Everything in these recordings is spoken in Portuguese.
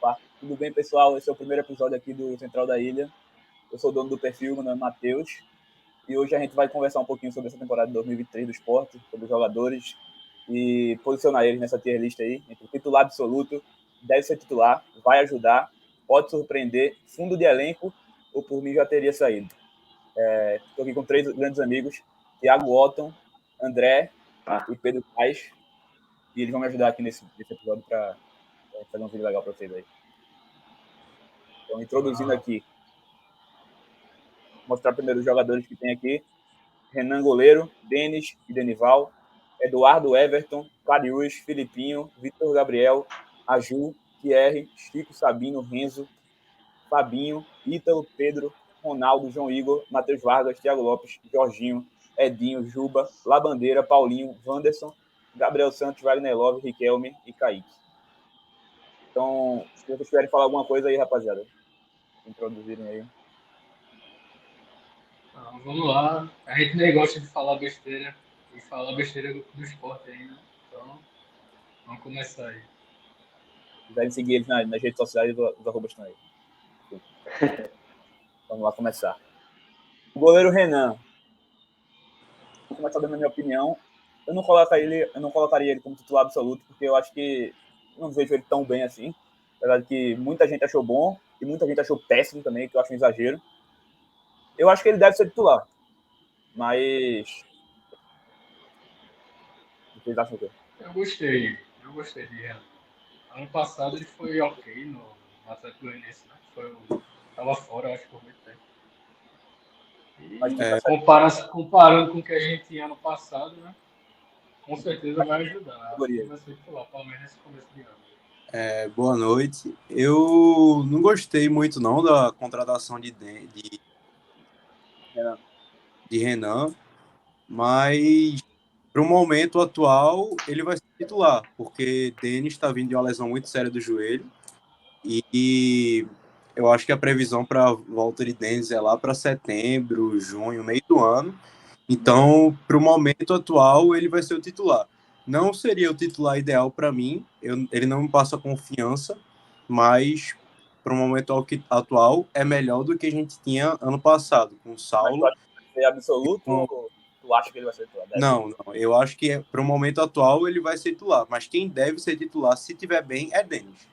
Opa, tudo bem, pessoal? Esse é o primeiro episódio aqui do Central da Ilha. Eu sou o dono do perfil, meu nome é Matheus. E hoje a gente vai conversar um pouquinho sobre essa temporada de 2023 do esporte, sobre os jogadores e posicionar eles nessa tier list aí, entre titular absoluto, deve ser titular, vai ajudar, pode surpreender, fundo de elenco, ou por mim já teria saído. Estou aqui com 3 grandes amigos, Thiago Otton, André e Pedro Paes, e eles vão me ajudar aqui nesse episódio para fazer um vídeo legal para vocês aí. Então, introduzindo aqui, mostrar primeiro os jogadores que tem aqui. Renan Goleiro, Denis e Denival, Eduardo Everton, Cariús, Filipinho, Vitor Gabriel, Aju, Thierry, Chico Sabino, Renzo, Fabinho, Ítalo, Pedro, Ronaldo, João Igor, Matheus Vargas, Thiago Lopes, Jorginho, Edinho, Juba, Labandeira, Paulinho, Wanderson, Gabriel Santos, Wagner Love, Riquelme e Kaique. Então, se vocês quiserem falar alguma coisa aí, rapaziada, introduzirem aí. Então, vamos lá. A gente nem gosta de falar besteira e falar besteira do esporte aí, né? Então, vamos começar aí. Se quiserem seguir eles nas redes sociais, os arrobas estão aí. Vamos lá começar. O goleiro Renan. Vou começar dando a minha opinião. Eu não colocaria ele como titular absoluto, porque eu acho que não vejo ele tão bem assim. Apesar de que muita gente achou bom e muita gente achou péssimo também, que eu acho um exagero. Eu acho que ele deve ser titular. Mas. Vocês acham o quê? Eu gostei de Renan. Ano passado ele foi ok no Atlético Goianiense, né? Tava fora, eu acho, por muito tempo. E comparando com o que a gente tinha ano passado, né? Com certeza vai ajudar. Vai ser titular, pelo menos nesse começo de ano. Boa noite. Eu não gostei muito não da contratação de Renan, mas para o momento atual ele vai ser titular, porque Denis está vindo de uma lesão muito séria do joelho e eu acho que a previsão para a volta de Denis é lá para setembro, junho, meio do ano. Então, para o momento atual, ele vai ser o titular. Não seria o titular ideal para mim, ele não me passa confiança, mas para o momento atual é melhor do que a gente tinha ano passado, com o Saulo. Mas tu acha que vai ser absoluto ou tu acha que ele vai ser titular? Não, eu acho que para o momento atual ele vai ser titular, mas quem deve ser titular, se tiver bem, é Denis.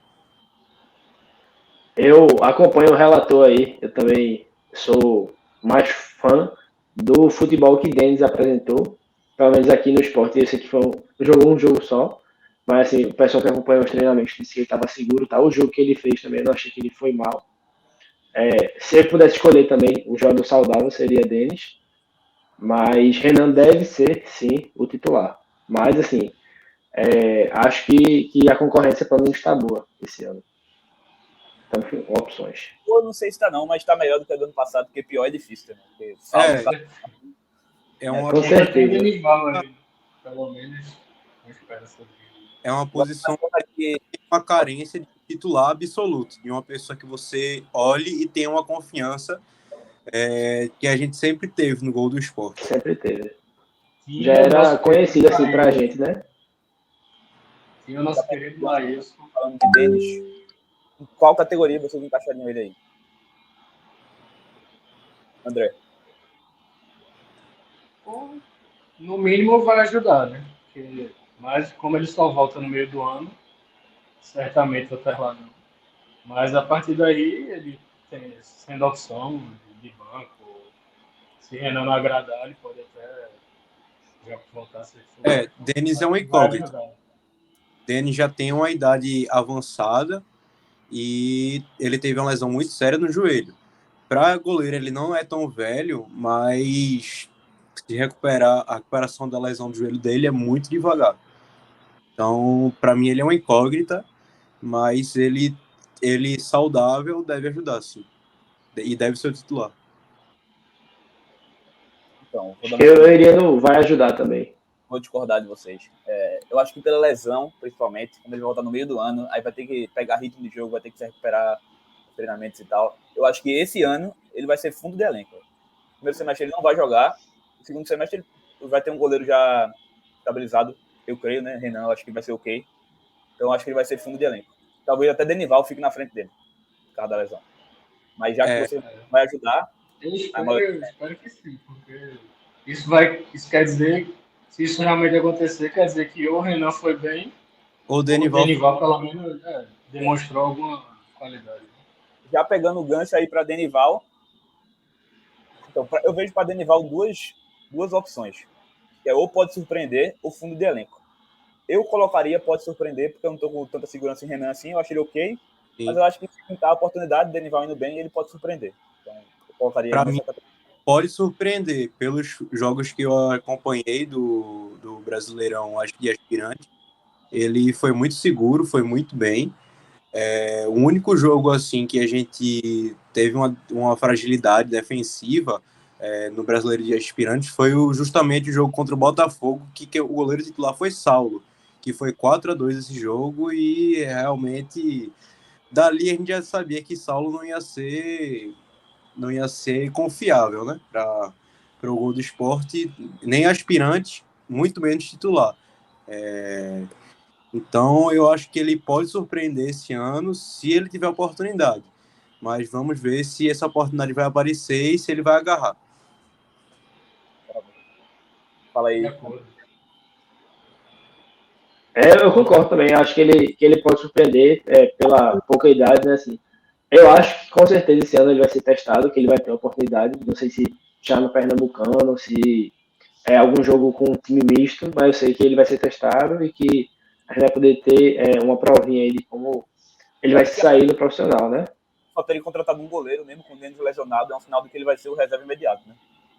Eu acompanho o relator aí, eu também sou mais fã do futebol que Denis apresentou, pelo menos aqui no esporte. Eu sei que jogou um jogo só, mas assim, o pessoal que acompanhou os treinamentos disse que ele estava seguro, tá? O jogo que ele fez também, eu não achei que ele foi mal. Se eu pudesse escolher também o jogador saudável, seria Denis, mas Renan deve ser, sim, o titular. Mas assim, acho que a concorrência pelo menos está boa esse ano. Então, opções. Eu não sei se está não, mas está melhor do que o do ano passado, porque pior é difícil também. Com certeza. Pelo menos, é uma posição que tem uma carência de titular absoluto, de uma pessoa que você olhe e tenha uma confiança que a gente sempre teve no Gol do Esporte. Sempre teve. Já era conhecido assim pra gente, né? Tinha o nosso querido Laís. Falando de Denis, em qual categoria vocês encaixariam ele aí? André? No mínimo vai ajudar, né? Mas como ele só volta no meio do ano, certamente até lá não. Mas a partir daí ele tem sendo opção de banco. Se Renan não agradar, ele pode até já voltar a ser. Denis é uma incógnita. Denis já tem uma idade avançada e ele teve uma lesão muito séria no joelho. Para goleiro ele não é tão velho, mas se recuperar, a recuperação da lesão do joelho dele é muito devagar. Então, para mim ele é uma incógnita, mas ele saudável deve ajudar, sim. E deve ser o titular. Então, eu iria no vai ajudar também. Vou discordar de vocês. Eu acho que pela lesão, principalmente, quando ele voltar no meio do ano, aí vai ter que pegar ritmo de jogo, vai ter que se recuperar treinamentos e tal. Eu acho que esse ano ele vai ser fundo de elenco. No primeiro semestre ele não vai jogar, no segundo semestre ele vai ter um goleiro já estabilizado, eu creio, né? Renan, eu acho que vai ser ok. Então eu acho que ele vai ser fundo de elenco. talvez até Denival fique na frente dele, por causa da lesão. Mas já que você vai ajudar... Eu espero que sim, porque isso quer dizer, se isso realmente acontecer, quer dizer que ou o Renan foi bem, Ou ou o Denival. Denival pelo menos demonstrou alguma qualidade. Já pegando o gancho aí para Denival, então, eu vejo para Denival duas opções. Que é ou pode surpreender ou fundo de elenco. Eu colocaria pode surpreender, porque eu não estou com tanta segurança em Renan assim, eu acho ele ok, Sim. mas eu acho que se pintar a oportunidade, Denival indo bem, ele pode surpreender. Então, eu colocaria Pra nessa mim, categoria. Pode surpreender pelos jogos que eu acompanhei do Brasileirão de aspirante. Ele foi muito seguro, foi muito bem. O único jogo assim que a gente teve uma fragilidade defensiva no Brasileiro de Aspirantes foi justamente o jogo contra o Botafogo, que o goleiro titular foi Saulo, que foi 4-2 esse jogo, e realmente dali a gente já sabia que Saulo não ia ser confiável, né, para o gol do Sport, nem aspirante, muito menos titular. Então, eu acho que ele pode surpreender esse ano se ele tiver oportunidade. Mas vamos ver se essa oportunidade vai aparecer e se ele vai agarrar. Fala De aí. acordo. Eu concordo também. Acho que ele pode surpreender pela pouca idade, né? Assim, eu acho que com certeza esse ano ele vai ser testado, que ele vai ter a oportunidade. Não sei se já no Pernambucano, se é algum jogo com um time misto, mas eu sei que ele vai ser testado e que a gente vai poder ter uma provinha aí de como ele vai sair no profissional, né? Só teria contratado um goleiro, mesmo com o Denis lesionado, é um sinal de que ele vai ser o reserva imediato, né?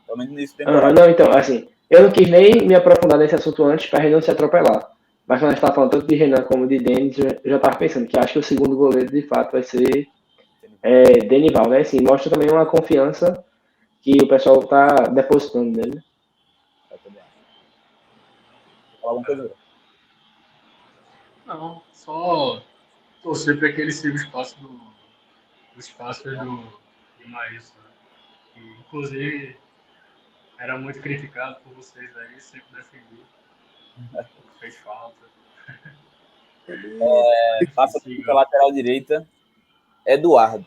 Pelo menos nesse temporada. Não, então, assim, eu não quis nem me aprofundar nesse assunto antes para não se atropelar. Mas quando a gente estava falando tanto de Renan como de Denis, eu já estava pensando que acho que o segundo goleiro de fato vai ser Denival, né? Assim, mostra também uma confiança que o pessoal está depositando nele. Eu também acho. Fala alguma coisa? Não, só torcer para que ele siga o espaço dos passos do Maílson, né? Que, inclusive, era muito criticado por vocês aí, sempre defendi. Fez falta. Passa para lateral direita, Eduardo.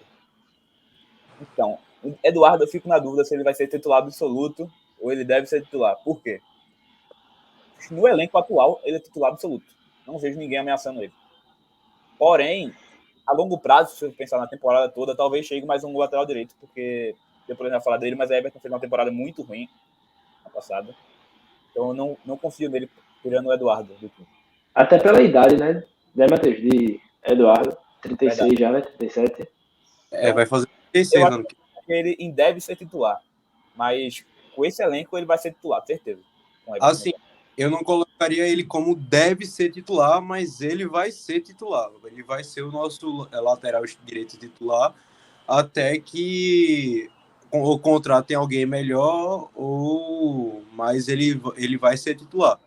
Então, Eduardo, eu fico na dúvida se ele vai ser titular absoluto ou ele deve ser titular. Por quê? No elenco atual, ele é titular absoluto. Não vejo ninguém ameaçando ele. Porém, a longo prazo, se eu pensar na temporada toda, talvez chegue mais um lateral direito, porque depois a gente vai falar dele, mas a Everton fez uma temporada muito ruim na passada. Então eu não confio nele tirando o Eduardo do time. Até pela idade, né? Matheus? De Eduardo, 36 Verdade. já, né? 37. Vai fazer Eu 36 acho ano que que ele deve ser titular, mas com esse elenco ele vai ser titular, certeza. Assim, eu não colocaria ele como deve ser titular, mas ele vai ser titular. Ele vai ser o nosso lateral direito titular até que ou contratem alguém melhor, mas ele vai ser titular.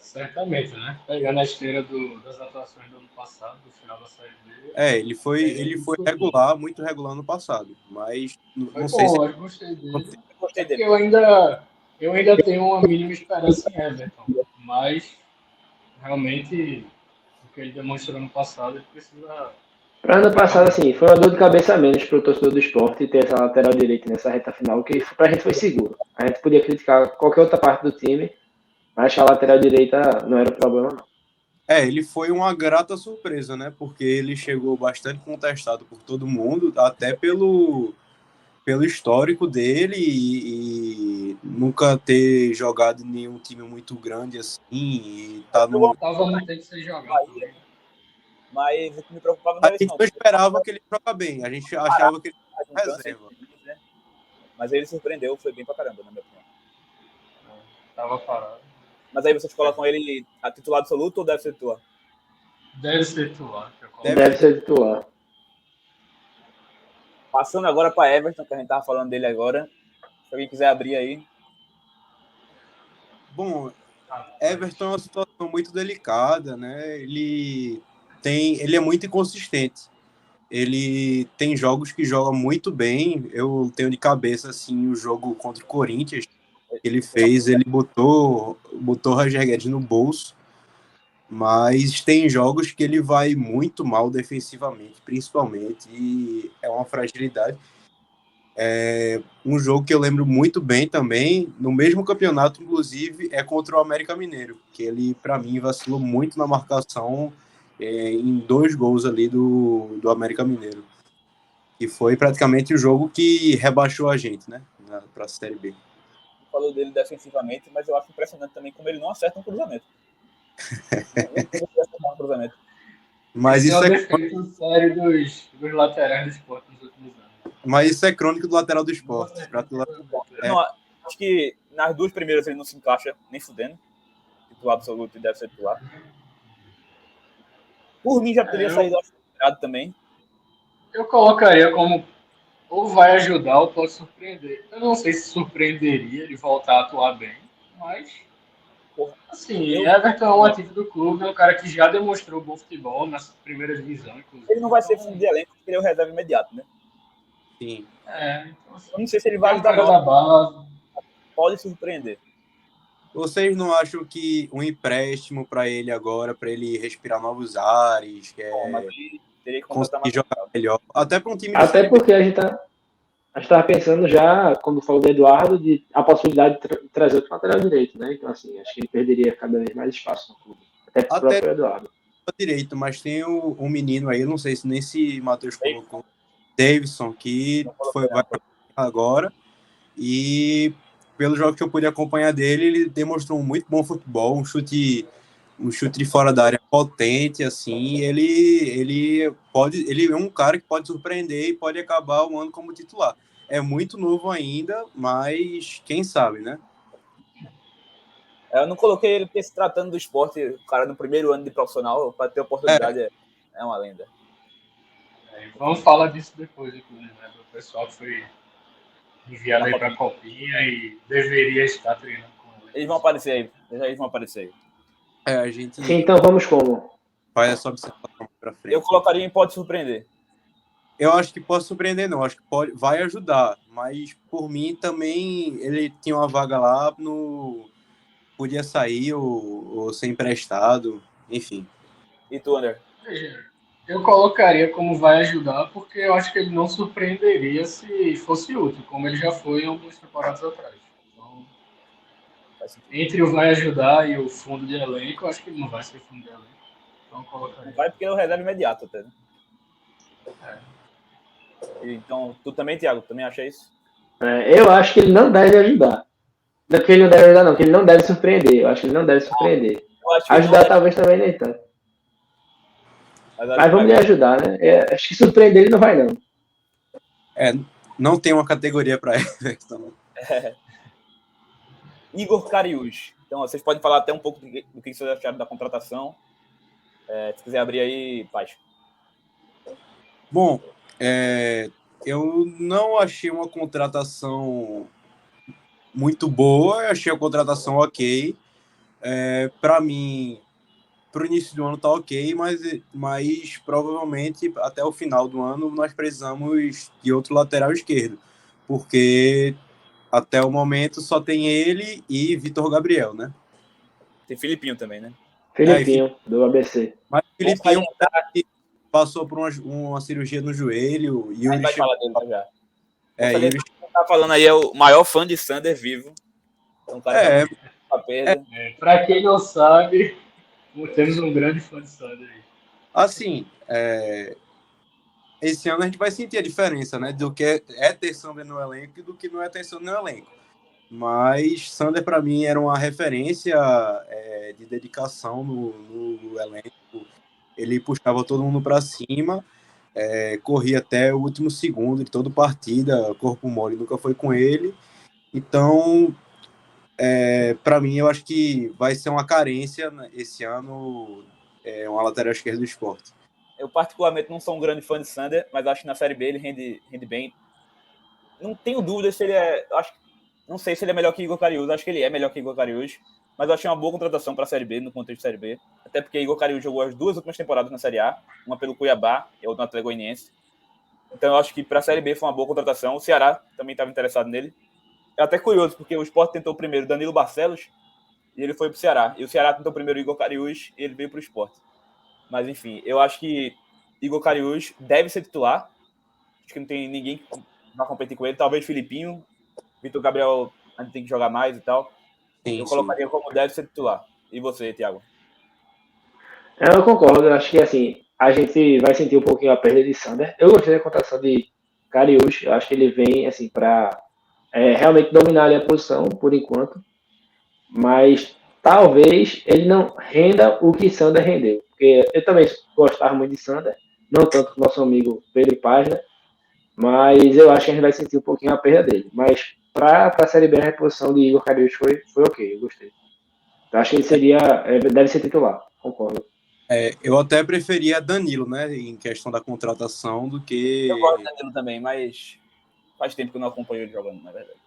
Certamente, né? Pegando a esteira das atuações do ano passado, do final da Série B. Ele foi regular, muito regular no passado, mas não sei se... Eu gostei dele. Gostei dele. Eu ainda tenho uma mínima esperança em Everton, mas realmente o que ele demonstrou no passado, ele precisa... Para ano passado, assim, foi uma dor de cabeça a menos para o torcedor do esporte ter essa lateral direita nessa reta final, que para a gente foi seguro. A gente podia criticar qualquer outra parte do time, mas a lateral direita não era o problema, não. Ele foi uma grata surpresa, né? Porque ele chegou bastante contestado por todo mundo, até pelo histórico dele e nunca ter jogado em nenhum time muito grande assim. E tá no... Tava no tempo de ser jogado. Mas o que me preocupava não A era isso, gente não. não esperava que ele joga bem, a gente achava que ele era reserva. Né? Mas ele surpreendeu, foi bem pra caramba, na minha opinião. Tava parado. Mas aí vocês colocam ele a titular absoluto ou deve ser titular? Deve ser titular. Deve ser titular. Passando agora para Everton, que a gente tava falando dele agora. Se alguém quiser abrir aí. Bom, Everton é uma situação muito delicada, né? Ele é muito inconsistente. Ele tem jogos que joga muito bem. Eu tenho de cabeça assim o jogo contra o Corinthians que ele fez. Ele botou o Roger Guedes no bolso, mas tem jogos que ele vai muito mal defensivamente, principalmente, e é uma fragilidade. Um jogo que eu lembro muito bem também, no mesmo campeonato, inclusive, é contra o América Mineiro, que ele, para mim, vacilou muito na marcação em 2 gols ali do América Mineiro, que foi praticamente o jogo que rebaixou a gente, né, para a Série B. Falou dele defensivamente, mas eu acho impressionante também como ele não acerta um cruzamento. Não tem que acertar um cruzamento. Mas Esse é isso o é, defeito sério dos laterais do Sport nos últimos anos. mas isso é crônico do lateral do Sport. Eu não, acho que nas 2 primeiras ele não se encaixa nem fudendo. Titular absoluto e deve ser titular. Por mim já teria saído errado também. Eu colocaria como ou vai ajudar ou pode surpreender. Eu não sei se surpreenderia ele voltar a atuar bem, mas assim, Everton é um ativo do clube, é um cara que já demonstrou bom futebol na primeira divisão, inclusive. Ele não vai ser fundo de elenco porque ele é o reserva imediato, né? Sim. Então, assim, Eu não sei se ele vai ajudar da base. Pode surpreender. Vocês não acham que um empréstimo para ele agora, para ele respirar novos ares, Mas ele teria que contratar conseguir mais. jogar melhor, até para um time de Até Série B? porque a gente estava pensando já, quando falou do Eduardo, de a possibilidade de trazer outro lateral direito, né? Então, assim, acho que ele perderia cada vez mais espaço no clube. Até pro Até próprio Eduardo. direito, mas tem um menino aí, eu não sei se nem se Matheus colocou, Davidson, que vai agora, e pelo jogo que eu pude acompanhar dele, ele demonstrou um muito bom futebol, um chute de fora da área potente, assim, ele é um cara que pode surpreender e pode acabar o ano como titular. É muito novo ainda, mas quem sabe, né? Eu não coloquei ele porque se tratando do esporte, o cara no primeiro ano de profissional, para ter oportunidade é uma lenda. Vamos falar disso depois, inclusive, né? O pessoal foi enviado aí para a Copinha e deveria estar treinando com ele. Eles vão aparecer aí. Eles vão aparecer aí. A gente Sim, então vamos como? faz essa observação para frente. Eu colocaria em pode surpreender. Eu acho que pode surpreender, não. Acho que vai ajudar. Mas, por mim, também ele tinha uma vaga lá, podia sair ou ser emprestado, enfim. E tu, André? Eu colocaria como vai ajudar, porque eu acho que ele não surpreenderia se fosse útil, como ele já foi em algumas temporadas atrás. Então, entre o vai ajudar e o fundo de elenco, eu acho que ele não vai ser fundo de elenco. Então, eu colocaria. Não vai porque ele é o reserva imediato até, né? Então, tu também, Thiago, também acha isso? Eu acho que ele não deve ajudar. Não que ele não deve ajudar, não, que ele não deve surpreender. Eu acho que ele não deve surpreender. Ajudar talvez também nem tanto. Mas vamos lhe ajudar, né? Acho que surpreender ele não vai, não. Não tem uma categoria para Everton. Igor Cariús. Então, vocês podem falar até um pouco do que vocês acharam da contratação. Se quiser abrir aí, Paz. Bom, eu não achei uma contratação muito boa, eu achei a contratação ok. Para mim, para o início do ano tá ok, mas provavelmente até o final do ano nós precisamos de outro lateral esquerdo, porque até o momento só tem ele e Vitor Gabriel, né? Tem Filipinho também, né? Filipinho, do ABC. Mas o Filipinho passou por uma cirurgia no joelho. E vai falar dele já. Yuri tá falando aí, é o maior fã de Sander vivo. Então, cara, para quem não sabe, temos um grande fã de Sander aí. Assim, esse ano a gente vai sentir a diferença, né? Do que é ter Sander no elenco e do que não é ter Sander no elenco. Mas Sander, para mim, era uma referência de dedicação no elenco. Ele puxava todo mundo para cima, corria até o último segundo de toda partida, corpo mole nunca foi com ele. Então, para mim, eu acho que vai ser uma carência esse ano, uma lateral esquerda do Sport. Eu, particularmente, não sou um grande fã de Sander, mas acho que na Série B ele rende bem. Não tenho dúvida se ele não sei se ele é melhor que Igor Cariús. Acho que ele é melhor que Igor Cariús, mas eu achei uma boa contratação para a Série B, no contexto da Série B. Até porque Igor Cariús jogou as 2 últimas temporadas na Série A, uma pelo Cuiabá e outra no Atlético Goianiense. Então eu acho que para a Série B foi uma boa contratação. O Ceará também estava interessado nele. É até curioso, porque o Sport tentou primeiro Danilo Barcelos, e ele foi pro Ceará. E o Ceará tentou primeiro o Igor Cariús e ele veio pro Sport. Mas, enfim, eu acho que Igor Cariús deve ser titular. Acho que não tem ninguém que vai competir com ele. Talvez Filipinho. Vitor Gabriel ainda tem que jogar mais e tal. Eu colocaria como deve ser titular. E você, Thiago? Eu concordo, eu acho que assim, a gente vai sentir um pouquinho a perda de Sander. Eu gostei da contratação de Cariús, eu acho que ele vem assim para realmente dominar ali a posição por enquanto, mas talvez ele não renda o que Sander rendeu, porque eu também gostava muito de Sander, não tanto com nosso amigo Pedro Paz, né? Mas eu acho que a gente vai sentir um pouquinho a perda dele. Mas para a Série B a reposição de Igor Cariús foi ok, eu gostei. Então, acho que ele deve ser titular, concordo. Eu até preferia Danilo, né, em questão da contratação, do que... Eu gosto do Danilo também, mas faz tempo que eu não acompanho ele jogando, na verdade.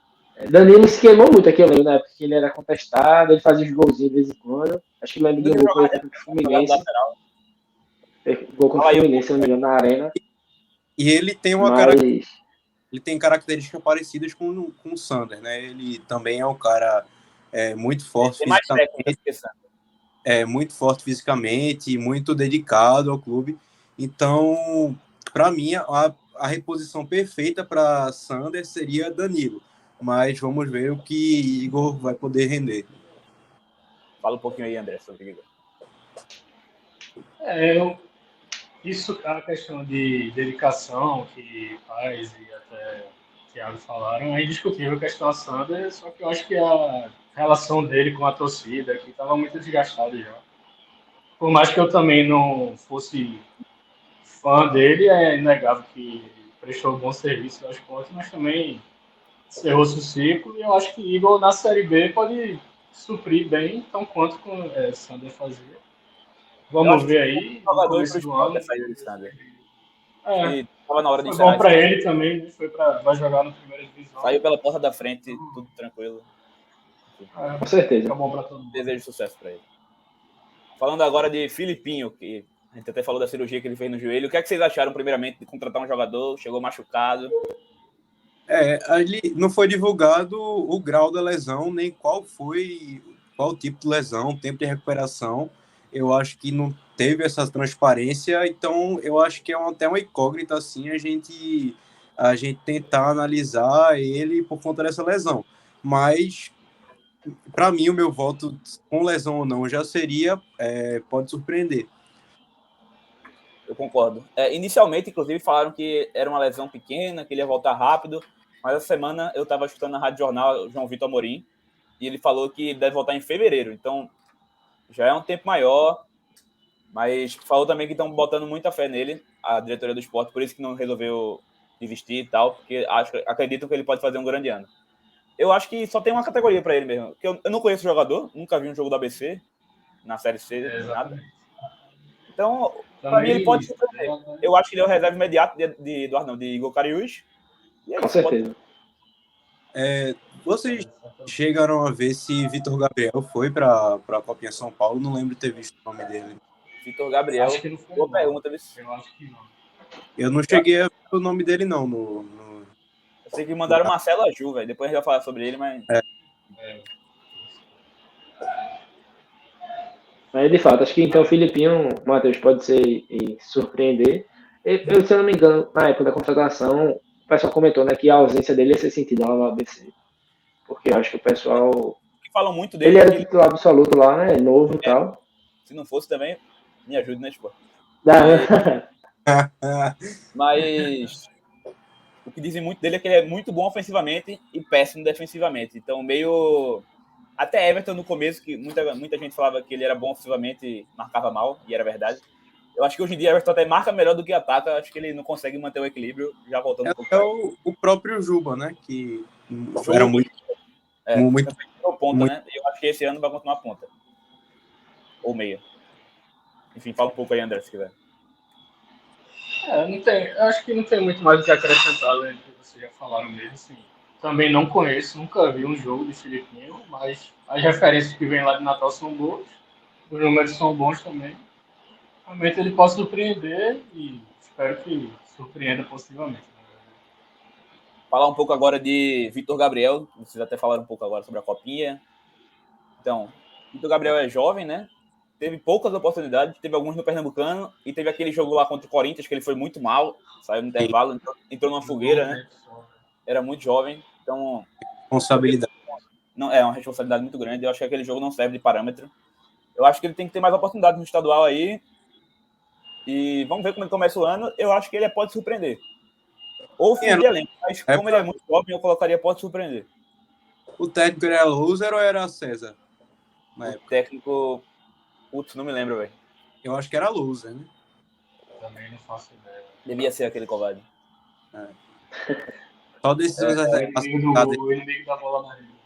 Danilo se queimou muito aqui, eu lembro, na época que ele era contestado, ele fazia os golzinhos de vez em quando. Acho que lembro de um gol que ele fez contra o Fluminense. Gol contra o Fluminense, se não me engano, na Arena. E ele tem ele tem características parecidas com o Sander, né? Ele também é um cara muito forte fisicamente. Muito forte fisicamente, muito dedicado ao clube. Então, para mim, a reposição perfeita para Sander seria Danilo. Mas vamos ver o que Igor vai poder render. Fala um pouquinho aí, André, sobre Igor. Isso é uma questão de dedicação que Paz e até Thiago falaram, é indiscutível a questão da Sander, só que eu acho que a relação dele com a torcida aqui estava muito desgastada já. Por mais que eu também não fosse fã dele, é inegável que ele prestou um bom serviço ao esporte, mas também encerrou-se o ciclo e eu acho que Igor na Série B pode suprir bem, tão quanto Sander fazia. Vamos ver aí, no começo do ano. Tava na hora de foi bom para ele também, né? Vai jogar na primeira divisão. Saiu pela porta da frente, tudo tranquilo. Com certeza. Tá bom para todo mundo. Desejo sucesso para ele. Falando agora de Filipinho, que a gente até falou da cirurgia que ele fez no joelho. O que é que vocês acharam, primeiramente, de contratar um jogador? Chegou machucado. Ali não foi divulgado o grau da lesão, nem qual tipo de lesão, tempo de recuperação. Eu acho que não teve essa transparência, então eu acho que até uma incógnita assim a gente tentar analisar ele por conta dessa lesão. Mas, para mim, o meu voto, com lesão ou não, já seria, pode surpreender. Eu concordo. Inicialmente, inclusive, falaram que era uma lesão pequena, que ele ia voltar rápido, mas essa semana eu estava escutando na Rádio Jornal João Vitor Amorim, e ele falou que deve voltar em fevereiro, então já é um tempo maior, mas falou também que estão botando muita fé nele, a diretoria do esporte, por isso que não resolveu desistir e tal, porque acreditam que ele pode fazer um grande ano. Eu acho que só tem uma categoria para ele mesmo, porque eu não conheço o jogador, nunca vi um jogo do ABC, na Série C, nada. Então, para mim, ele pode surpreender. Eu acho que ele é o reserva imediato de Igor Cariús. Com certeza. Vocês chegaram a ver se Vitor Gabriel foi para a Copinha São Paulo? Não lembro de ter visto o nome dele. Vitor Gabriel, acho que não foi. Boa pergunta. Eu acho que não. Eu não cheguei a ver o nome dele, não. Eu sei que mandaram Marcelo Aju, velho. Depois a gente vai falar sobre ele, mas... Mas, de fato, acho que então o Filipinho, Matheus, pode ser e surpreender. Eu, se eu não me engano, na época da contratação, o pessoal comentou, né, que a ausência dele ia ser sentida lá no ABC. Porque eu acho que o pessoal... que falam muito dele. Ele era titular absoluto lá, né? Novo e tal. Se não fosse também, me ajude, né, tipo? Mas o que dizem muito dele é que ele é muito bom ofensivamente e péssimo defensivamente. Então, meio... Até Everton no começo, que muita gente falava que ele era bom ofensivamente e marcava mal, e era verdade. Eu acho que hoje em dia Everton até marca melhor do que ataca. Acho que ele não consegue manter o equilíbrio, já voltando um pouco. O próprio Juba, né? Que era muito... muito ponta, né? Eu acho que esse ano vai continuar ponta. Ou meia. Enfim, fala um pouco aí, André, se quiser. Acho que não tem muito mais o que acrescentar, né? Que vocês já falaram mesmo, assim. Também não conheço, nunca vi um jogo de Filipinho, mas as referências que vêm lá de Natal são boas, os números são bons também. Realmente ele pode surpreender e espero que surpreenda positivamente. Falar um pouco agora de Vitor Gabriel, vocês até falaram um pouco agora sobre a Copinha. Então, Vitor Gabriel é jovem, né? Teve poucas oportunidades, teve alguns no Pernambucano e teve aquele jogo lá contra o Corinthians que ele foi muito mal, saiu no intervalo, entrou numa fogueira, né? Era muito jovem, então Responsabilidade. não é uma responsabilidade muito grande. Eu acho que aquele jogo não serve de parâmetro. Eu acho que ele tem que ter mais oportunidades no estadual aí. E vamos ver como ele começa o ano. Eu acho que ele pode surpreender. Ou fim de elenco, mas como ele é muito jovem, eu colocaria pode surpreender. O técnico era Loser ou era César? O técnico. Putz, não me lembro, velho. Eu acho que era Loser, né? Também não faço ideia. Devia ser aquele covarde. Só decisões O inimigo da bola na rede.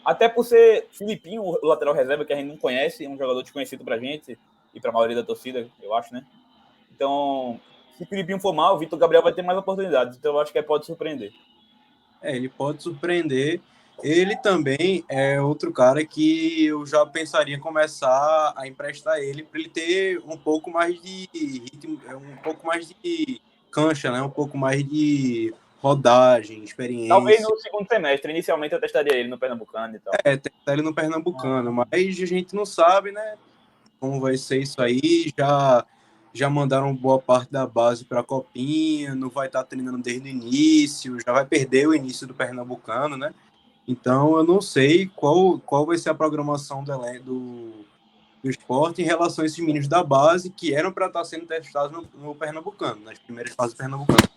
Até por ser Filipinho, o lateral reserva, que a gente não conhece, é um jogador desconhecido pra gente e pra maioria da torcida, eu acho, né? Então, se o Filipinho for mal, o Vitor Gabriel vai ter mais oportunidades. Então, eu acho que pode surpreender. Ele pode surpreender. Ele também é outro cara que eu já pensaria em começar a emprestar ele para ele ter um pouco mais de ritmo, um pouco mais de cancha, né? Um pouco mais de rodagem, experiência. Talvez no segundo semestre. Inicialmente eu testaria ele no Pernambucano e tal. Testar ele no Pernambucano, mas a gente não sabe, né? Como vai ser isso aí. Já mandaram boa parte da base para a Copinha, não vai estar treinando desde o início, já vai perder o início do Pernambucano, né? Então, eu não sei qual vai ser a programação do esporte em relação a esses meninos da base que eram para estar sendo testados no Pernambucano, nas primeiras fases do Pernambucano.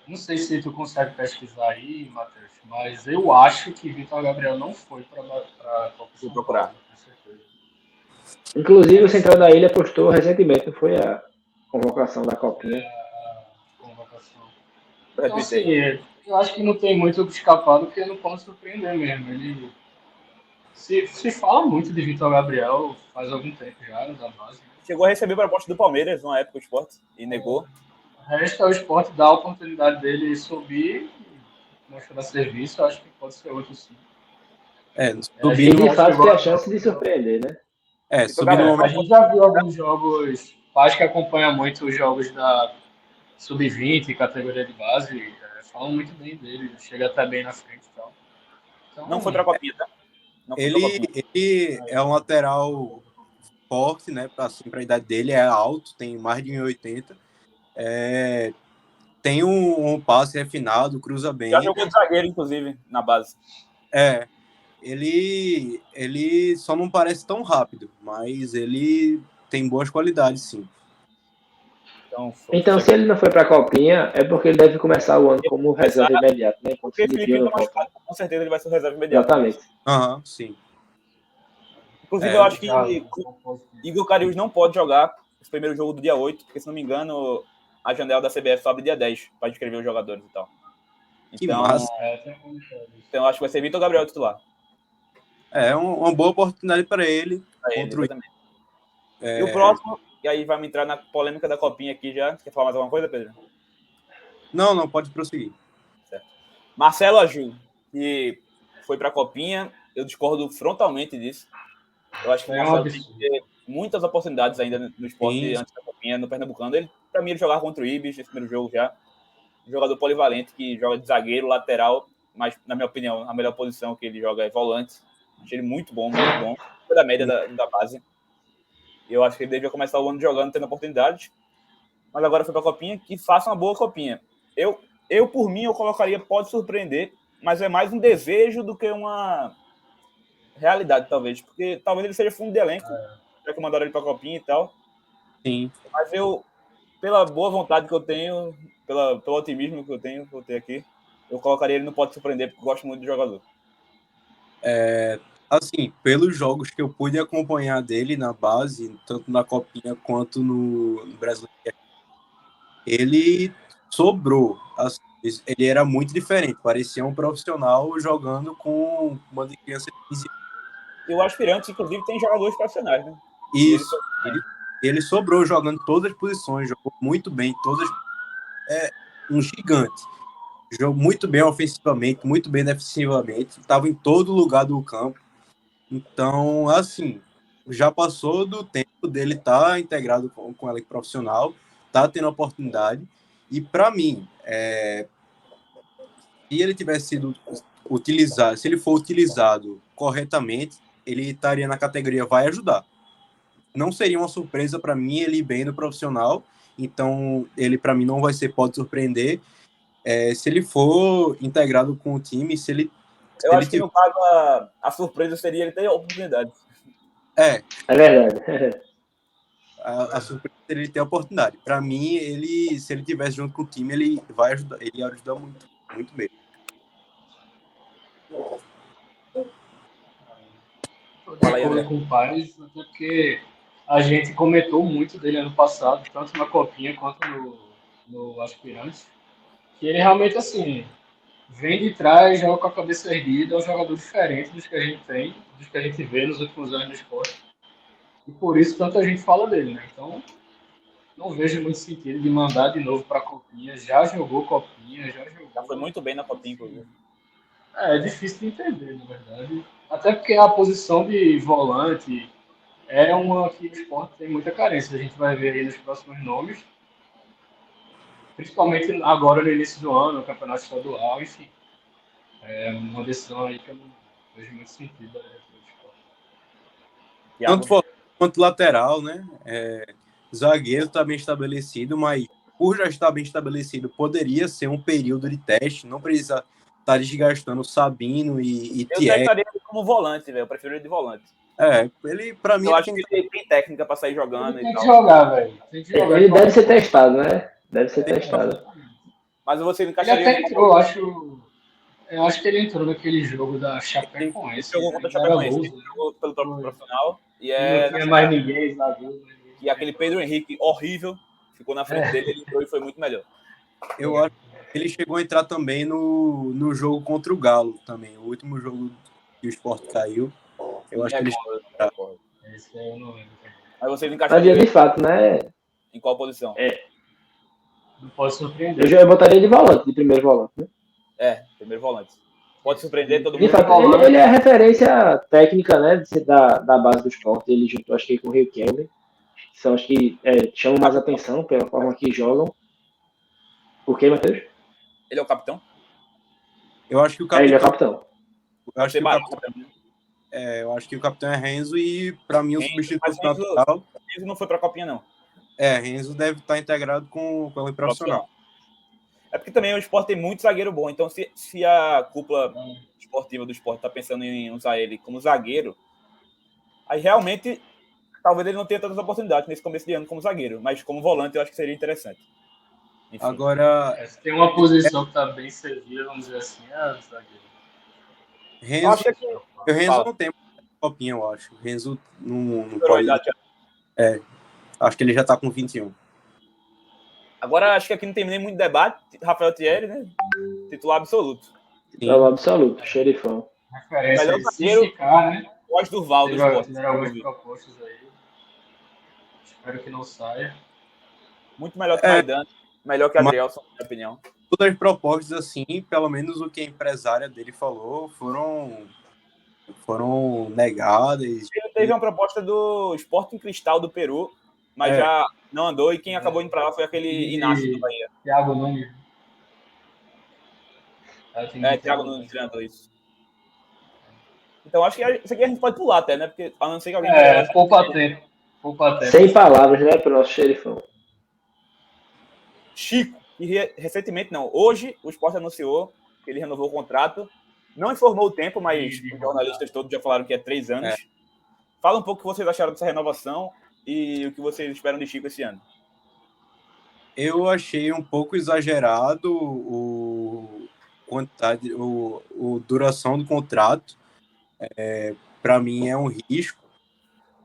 Não sei se tu consegue pesquisar aí, Matheus, mas eu acho que Vitor Gabriel não foi para a Copa Vou procurar. Com certeza. Inclusive, o Central da Ilha postou recentemente, não foi a convocação da Copinha. Convocação. Então, assim, eu acho que não tem muito o que escapar do que não pode surpreender mesmo. Ele se fala muito de Vitor Gabriel faz algum tempo já, da base. Chegou a receber proposta do Palmeiras numa época do esporte e negou. Resta o esporte dar a oportunidade dele subir, mostrar serviço, eu acho que pode ser outro sim. Subir de fato tem a chance de surpreender, né? Subir no momento. A gente já viu alguns jogos, acho que acompanha muito os jogos da Sub-20, categoria de base, falam muito bem dele, chega até bem na frente e tal. Então, não foi pra Copinha, tá? Ele é um lateral forte, né? Para a idade dele, é alto, tem mais de 1,80. Tem um passe refinado, cruza bem. Já jogou de zagueiro, inclusive, na base. Ele só não parece tão rápido, mas ele tem boas qualidades, sim. Então, se ele não foi para a Copinha, é porque ele deve começar o ano como reserva imediato, né? Porque Filipinho tá machucado, com certeza ele vai ser o reserva imediato. Exatamente. Sim. Inclusive, eu acho que Igor Cariús não pode jogar esse primeiro jogo do dia 8, porque, se não me engano, a janela da CBF abre dia 10 para inscrever os jogadores e tal. Que massa. Então, acho que vai ser Vitor Gabriel titular. É uma boa oportunidade para ele. E o próximo, e aí vamos entrar na polêmica da Copinha aqui já. Quer falar mais alguma coisa, Pedro? Não, pode prosseguir. Certo. Marcelo Aju, que foi para a Copinha, eu discordo frontalmente disso. Eu acho que o Marcelo tem que ter muitas oportunidades ainda no esporte antes da Copinha, no Pernambucano. Para mim, ele jogava contra o Ibis, esse primeiro jogo já. Um jogador polivalente que joga de zagueiro, lateral, mas, na minha opinião, a melhor posição que ele joga é volante. Achei ele muito bom. Foi da média da base. Eu acho que ele devia começar o ano jogando, tendo oportunidades. Mas agora foi para a Copinha, que faça uma boa Copinha. Eu, por mim, eu colocaria pode surpreender, mas é mais um desejo do que uma realidade, talvez. Porque talvez ele seja fundo de elenco, já que mandaram ele para a Copinha e tal. Sim. Mas eu, pela boa vontade que eu tenho, pelo otimismo que eu tenho, vou ter aqui, eu colocaria ele no pode surpreender, porque eu gosto muito do jogador. Assim, pelos jogos que eu pude acompanhar dele na base, tanto na Copinha quanto no Brasileiro, ele sobrou. Assim, ele era muito diferente, parecia um profissional jogando com uma criança de 15 anos. E o aspirante, inclusive, tem jogadores profissionais, né? Isso. Ele sobrou jogando todas as posições, jogou muito bem, um gigante. Jogou muito bem ofensivamente, muito bem defensivamente, estava em todo lugar do campo. Então, assim, já passou do tempo dele estar integrado com o elenco profissional, tá tendo oportunidade. E, para mim, se ele tivesse sido utilizado, se ele for utilizado corretamente, ele estaria na categoria vai ajudar. Não seria uma surpresa para mim ele ir bem no profissional, então ele para mim não vai ser, pode surpreender. Se ele for integrado com o time, Eu acho que no caso a surpresa seria ele ter oportunidade. É verdade. A surpresa seria ele ter a oportunidade. Para mim, se ele tivesse junto com o time, ele vai ajudar, ele ia ajudar muito, muito mesmo. De acordo com o Pares, até porque a gente comentou muito dele ano passado, tanto na Copinha quanto no Aspirante, que ele realmente, assim, vem de trás, joga com a cabeça erguida, é um jogador diferente dos que a gente tem, dos que a gente vê nos últimos anos no esporte. E por isso tanta gente fala dele, né? Então, não vejo muito sentido de mandar de novo para a Copinha. Já jogou Copinha, já jogou. Já foi muito bem na Copinha, inclusive. É difícil de entender, na verdade. Até porque a posição de volante é uma que o esporte tem muita carência. A gente vai ver aí nos próximos nomes. Principalmente agora no início do ano, no campeonato estadual, enfim. É uma decisão aí que eu não vejo muito sentido. Tanto volante quanto lateral, né? Zagueiro está bem estabelecido, mas por já estar bem estabelecido, poderia ser um período de teste, não precisa estar desgastando Sabino e Eu Thierry. testaria ele como volante, velho. Eu prefiro ele de volante. Ele, para mim, eu acho que ele tem técnica para sair jogando Ele tem e que tal. jogar, velho. Ele deve ser testado, né? Deve ser testado. Mas você Ele encaixaria até entrou, eu acho que ele entrou naquele jogo da Chapecoense. Ele jogou contra a Ele era Chapecoense, loser, ele jogou pelo próprio profissional. E não tinha mais ninguém lá. E aquele Pedro Henrique horrível ficou na frente dele, ele entrou e foi muito melhor. Eu acho que ele chegou a entrar também no jogo contra o Galo também. O último jogo que o Sport caiu. Eu acho que ele chegou a entrar. Esse aí eu não lembro. Mas vocês Mas encaixariam de fato, né? em qual posição? Não pode surpreender. Eu botaria de volante, de primeiro volante, né? Primeiro volante. Pode surpreender todo De mundo. fato, ele é a referência técnica, né? Da base do esporte. Ele juntou, acho que com o Rio Kelly. São os que chamam mais atenção pela forma que jogam. O que, Matheus? Ele é o capitão? Eu acho que o capitão. Ele é capitão. Eu acho que o capitão é Renzo e, para mim, o substituto natural. Renzo não foi para a Copinha, não. Renzo deve estar integrado com o profissional. É porque também o Sport tem muito zagueiro bom. Então, se a cúpula esportiva do Sport está pensando em usar ele como zagueiro, aí realmente talvez ele não tenha tantas oportunidades nesse começo de ano como zagueiro, mas como volante eu acho que seria interessante. Enfim. Agora, tem uma posição que está bem servida, vamos dizer assim, zagueiro. Renzo não tem Copinha, eu acho. Renzo não pode. Acho que ele já está com 21. Agora, acho que aqui não tem nem muito debate. Rafael Thierry, né? Titular absoluto. Titular absoluto, xerifão. Referência melhor zagueiro, né? Pós-Durval do Sport. Tiveram algumas propostas aí. Espero que não saia. Muito melhor que o Maidana. Melhor que o Adrielson, na minha opinião. Todas as propostas, assim, pelo menos o que a empresária dele falou, foram negadas. Ele teve uma proposta do Sporting Cristal do Peru, mas já não andou, e quem acabou indo para lá foi aquele Inácio do Bahia. Thiago Nunes. Thiago Nunes treinador, isso. Então acho que isso aqui a gente pode pular até, né? Porque a não ser que alguém... poupa tempo. Sem palavras, né, para o nosso xerifão. Chico, e recentemente não, hoje o Sport anunciou que ele renovou o contrato, não informou o tempo, mas os jornalistas todos já falaram que é 3 anos. Fala um pouco o que vocês acharam dessa renovação e o que vocês esperam de Chico esse ano. Eu achei um pouco exagerado a duração do contrato. Para mim é um risco.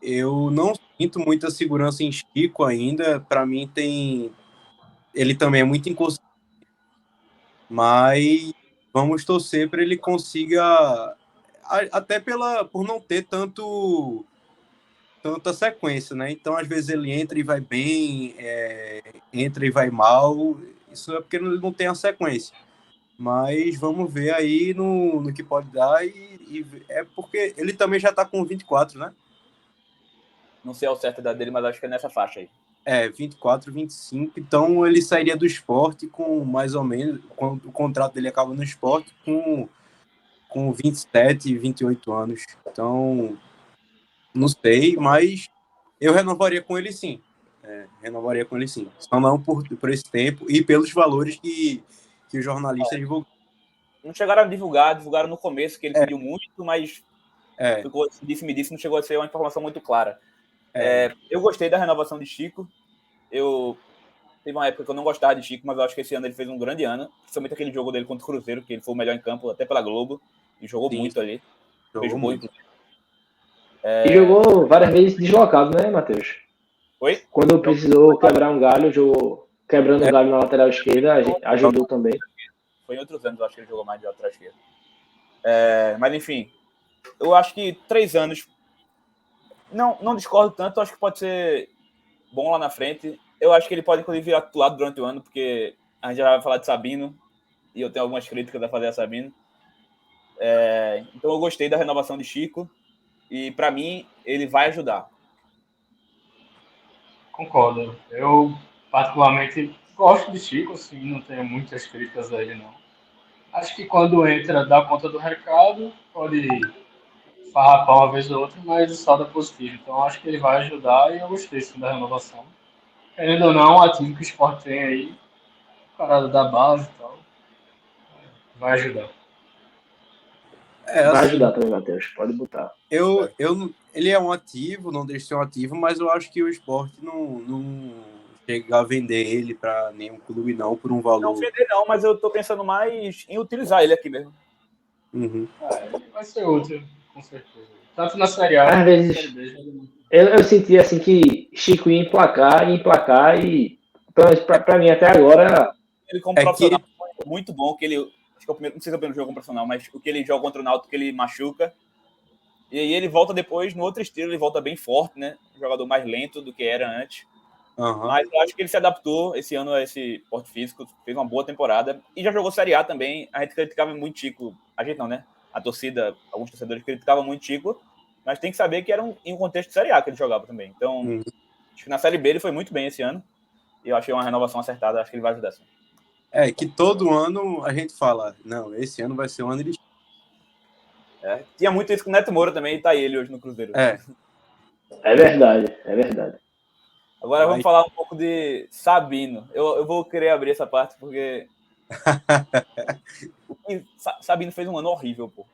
Eu não sinto muita segurança em Chico ainda. Para mim ele também é muito inconsciente, mas vamos torcer para ele consiga, até por não ter tanta sequência, né? Então, às vezes ele entra e vai bem, entra e vai mal, isso é porque ele não tem a sequência. Mas vamos ver aí no que pode dar, e é porque ele também já está com 24, né? Não sei ao certo a idade dele, mas acho que é nessa faixa aí. 24, 25, então ele sairia do Sport com mais ou menos, quando o contrato dele acaba no Sport, com com 27, 28 anos. Então, não sei, mas eu renovaria com ele sim. Renovaria com ele sim. Só não por esse tempo e pelos valores que os jornalistas divulgaram. Não chegaram a divulgaram no começo, que ele pediu muito, mas ficou disse-me-disse, não chegou a ser uma informação muito clara. Eu gostei da renovação de Chico. Teve uma época que eu não gostava de Chico, mas eu acho que esse ano ele fez um grande ano, principalmente aquele jogo dele contra o Cruzeiro, que ele foi o melhor em campo, até pela Globo, e jogou muito ali. Fez gol, inclusive. E jogou várias vezes deslocado, né, Matheus? Oi? Quando precisou quebrar um galho, jogou quebrando o galho na lateral esquerda, ajudou também. Foi em outros anos, eu acho que ele jogou mais de lateral esquerda. Mas, enfim, eu acho que 3 anos, não discordo tanto, acho que pode ser bom lá na frente. Eu acho que ele pode, inclusive, virar titular durante o ano, porque a gente já vai falar de Sabino, e eu tenho algumas críticas a fazer a Sabino. Então eu gostei da renovação de Chico, e para mim, ele vai ajudar. Concordo. Eu, particularmente, gosto de Chico, assim, não tenho muitas críticas a ele, não. Acho que quando entra, dá conta do recado, pode farrapar uma vez ou outra, mas o saldo é positivo. Então acho que ele vai ajudar e eu gostei sim da renovação. Querendo ou não, o ativo que o Sport tem aí, parada da base e tal, vai ajudar. Vai Assim, ajudar também, Matheus. Pode botar. Ele é um ativo, não deixa de ser um ativo, mas eu acho que o Sport não chega a vender ele para nenhum clube, não, por um valor. Não vender, não, mas eu tô pensando mais em utilizar ele aqui mesmo. Uhum. Ele vai ser útil, com certeza. Tanto na Série A, às vezes, eu senti assim que Chico ia emplacar e pra mim até agora. Ele como profissional foi muito bom, que ele. Acho que é o primeiro, não sei se é o primeiro jogo como profissional, mas o que ele joga contra o Náutico, que ele machuca. E aí ele volta depois no outro estilo, ele volta bem forte, né? Um jogador mais lento do que era antes. Uhum. Mas eu acho que ele se adaptou esse ano a esse porte físico, fez uma boa temporada. E já jogou Série A também. A gente criticava muito Chico. A gente não, né? A torcida, alguns torcedores criticavam muito Chico. Mas tem que saber que era em um contexto de Série A que ele jogava também. Então, acho que na Série B ele foi muito bem esse ano. E eu achei uma renovação acertada. Acho que ele vai ajudar sim. Que todo ano a gente fala, não, esse ano vai ser o ano de... Tinha muito isso com o Neto Moura também, e tá ele hoje no Cruzeiro. É verdade, é verdade. Agora vamos falar um pouco de Sabino. Eu vou querer abrir essa parte porque o que Sabino fez um ano horrível, pô.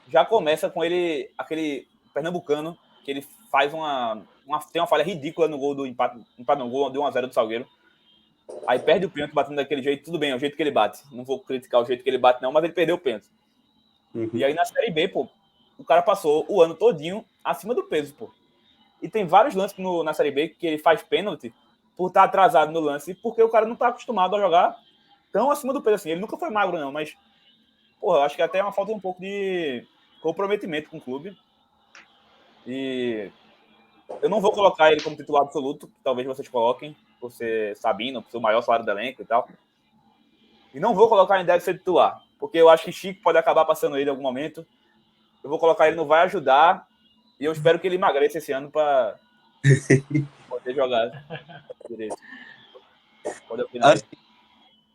Já começa com ele, aquele pernambucano, que ele faz tem uma falha ridícula no gol do empate no gol, deu 1-0 do Salgueiro. Aí perde o pênalti batendo daquele jeito, tudo bem, é o jeito que ele bate. Não vou criticar o jeito que ele bate não, mas ele perdeu o pênalti. E aí na Série B, pô, o cara passou o ano todinho acima do peso, pô. E tem vários lances na Série B que ele faz pênalti por estar atrasado no lance, porque o cara não tá acostumado a jogar tão acima do peso assim. Ele nunca foi magro, não, mas, porra, eu acho que até é uma falta um pouco de comprometimento com o clube. E eu não vou colocar ele como titular absoluto, que talvez vocês coloquem, por ser Sabino, por ser o maior salário do elenco e tal. E não vou colocar em ideia de ser titular, porque eu acho que Chico pode acabar passando ele em algum momento. Eu vou colocar ele no vai ajudar, e eu espero que ele emagreça esse ano para poder jogar direito. Pode opinar aí.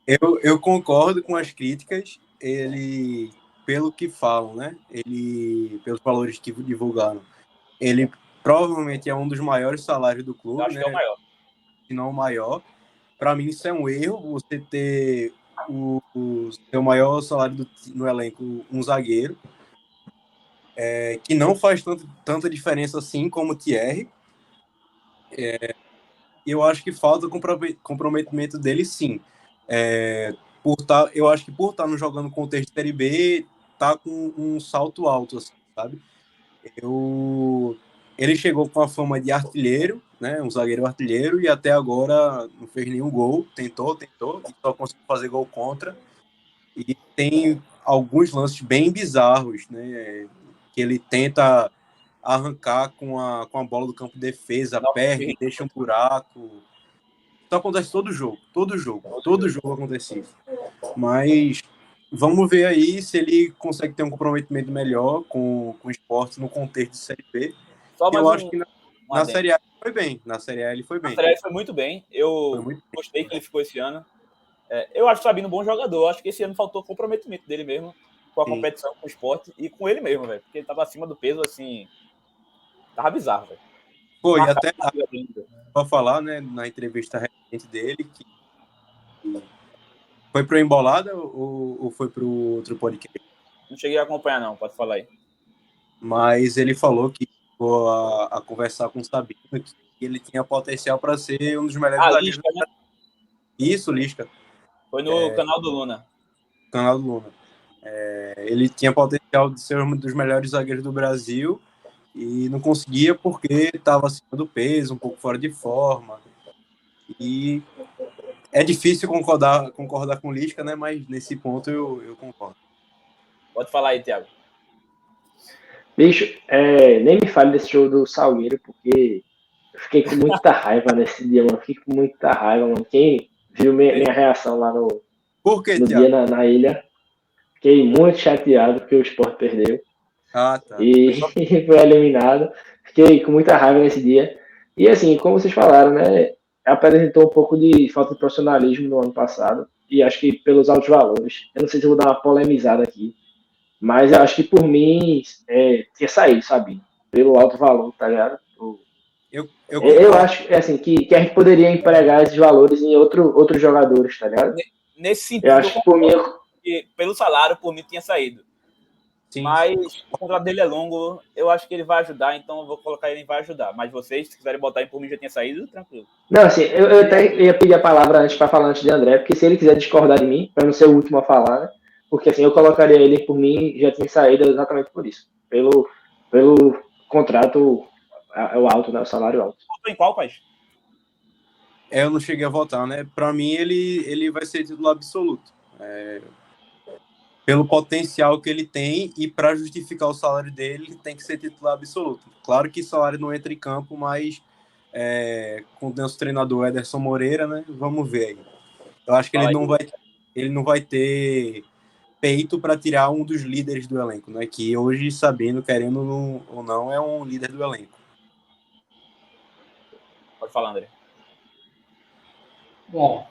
Eu concordo com as críticas, ele, pelo que falam, né? Pelos valores que divulgaram, ele provavelmente é um dos maiores salários do clube, Eu acho que é o maior. Se não o maior. Para mim, isso é um erro, você ter o seu maior salário no elenco, um zagueiro, que não faz tanta diferença assim como o Thierry. Eu acho que falta o comprometimento dele, sim. Eu acho que por estar jogando no contexto de Série B, tá com um salto alto, assim, sabe? Ele chegou com a fama de artilheiro, né? Um zagueiro artilheiro, e até agora não fez nenhum gol. Tentou, e só conseguiu fazer gol contra. E tem alguns lances bem bizarros, né? Que ele tenta arrancar com a bola do campo de defesa, perde, deixa um buraco. Isso acontece todo jogo acontece isso. Mas vamos ver aí se ele consegue ter um comprometimento melhor com o esporte no contexto de Série B. Eu acho que na Série A ele foi bem. Na Série A ele foi bem. Na Série A ele foi muito bem. Eu gostei que ele ficou esse ano. Eu acho o Sabino um bom jogador. Acho que esse ano faltou comprometimento dele mesmo. com a competição, com o esporte e com ele mesmo, velho. Porque ele tava acima do peso, assim. Tava bizarro, velho. Pô, e até pra falar, né, na entrevista recente dele, que foi pro Embolada ou foi pro outro podcast? Não cheguei a acompanhar, não, pode falar aí. Mas ele falou que chegou a conversar com o Sabino, que ele tinha potencial para ser um dos melhores zagueiros. Lisca, né? Isso, Lisca. Foi no canal do Luna. Canal do Luna. Ele tinha potencial de ser um dos melhores zagueiros do Brasil e não conseguia porque estava acima do peso, um pouco fora de forma. E é difícil concordar com o Lisca, né? Mas nesse ponto eu concordo. Pode falar aí, Thiago. Bicho, nem me fale desse jogo do Salgueiro, porque eu fiquei com muita raiva nesse dia, mano. Fiquei com muita raiva, mano. Quem viu minha reação lá no dia na ilha, fiquei muito chateado porque o Sport perdeu. Ah, tá. E foi eliminado. Fiquei com muita raiva nesse dia. E assim, como vocês falaram, né? Apresentou um pouco de falta de profissionalismo no ano passado. E acho que pelos altos valores. Eu não sei se eu vou dar uma polemizada aqui. Mas eu acho que por mim tinha saído, sabe? Pelo alto valor, tá ligado? Eu acho assim, que a gente poderia empregar esses valores em outros jogadores, tá ligado? Nesse sentido, eu acho que por mim. Pelo salário, por mim tinha saído. Sim. Mas o contrato dele é longo, eu acho que ele vai ajudar, então eu vou colocar ele em vai ajudar. Mas vocês, se quiserem botar em por mim já tinha saído, tranquilo. Não, assim, eu até ia pedir a palavra antes para falar antes de André, porque se ele quiser discordar de mim, para não ser o último a falar, né? Porque assim, eu colocaria ele por mim, já tinha saído exatamente por isso. Pelo contrato alto, né? O salário alto. Votou em qual, Paz? Eu não cheguei a votar, né? Para mim, ele vai ser titular absoluto. Pelo potencial que ele tem e para justificar o salário dele, ele tem que ser titular absoluto. Claro que o salário não entra em campo, mas com o nosso treinador Ederson Moreira, né? Vamos ver aí. Eu acho que ele não vai ter peito para tirar um dos líderes do elenco, né? Que hoje, Sabino, querendo ou não, é um líder do elenco. Pode falar, André. Bom,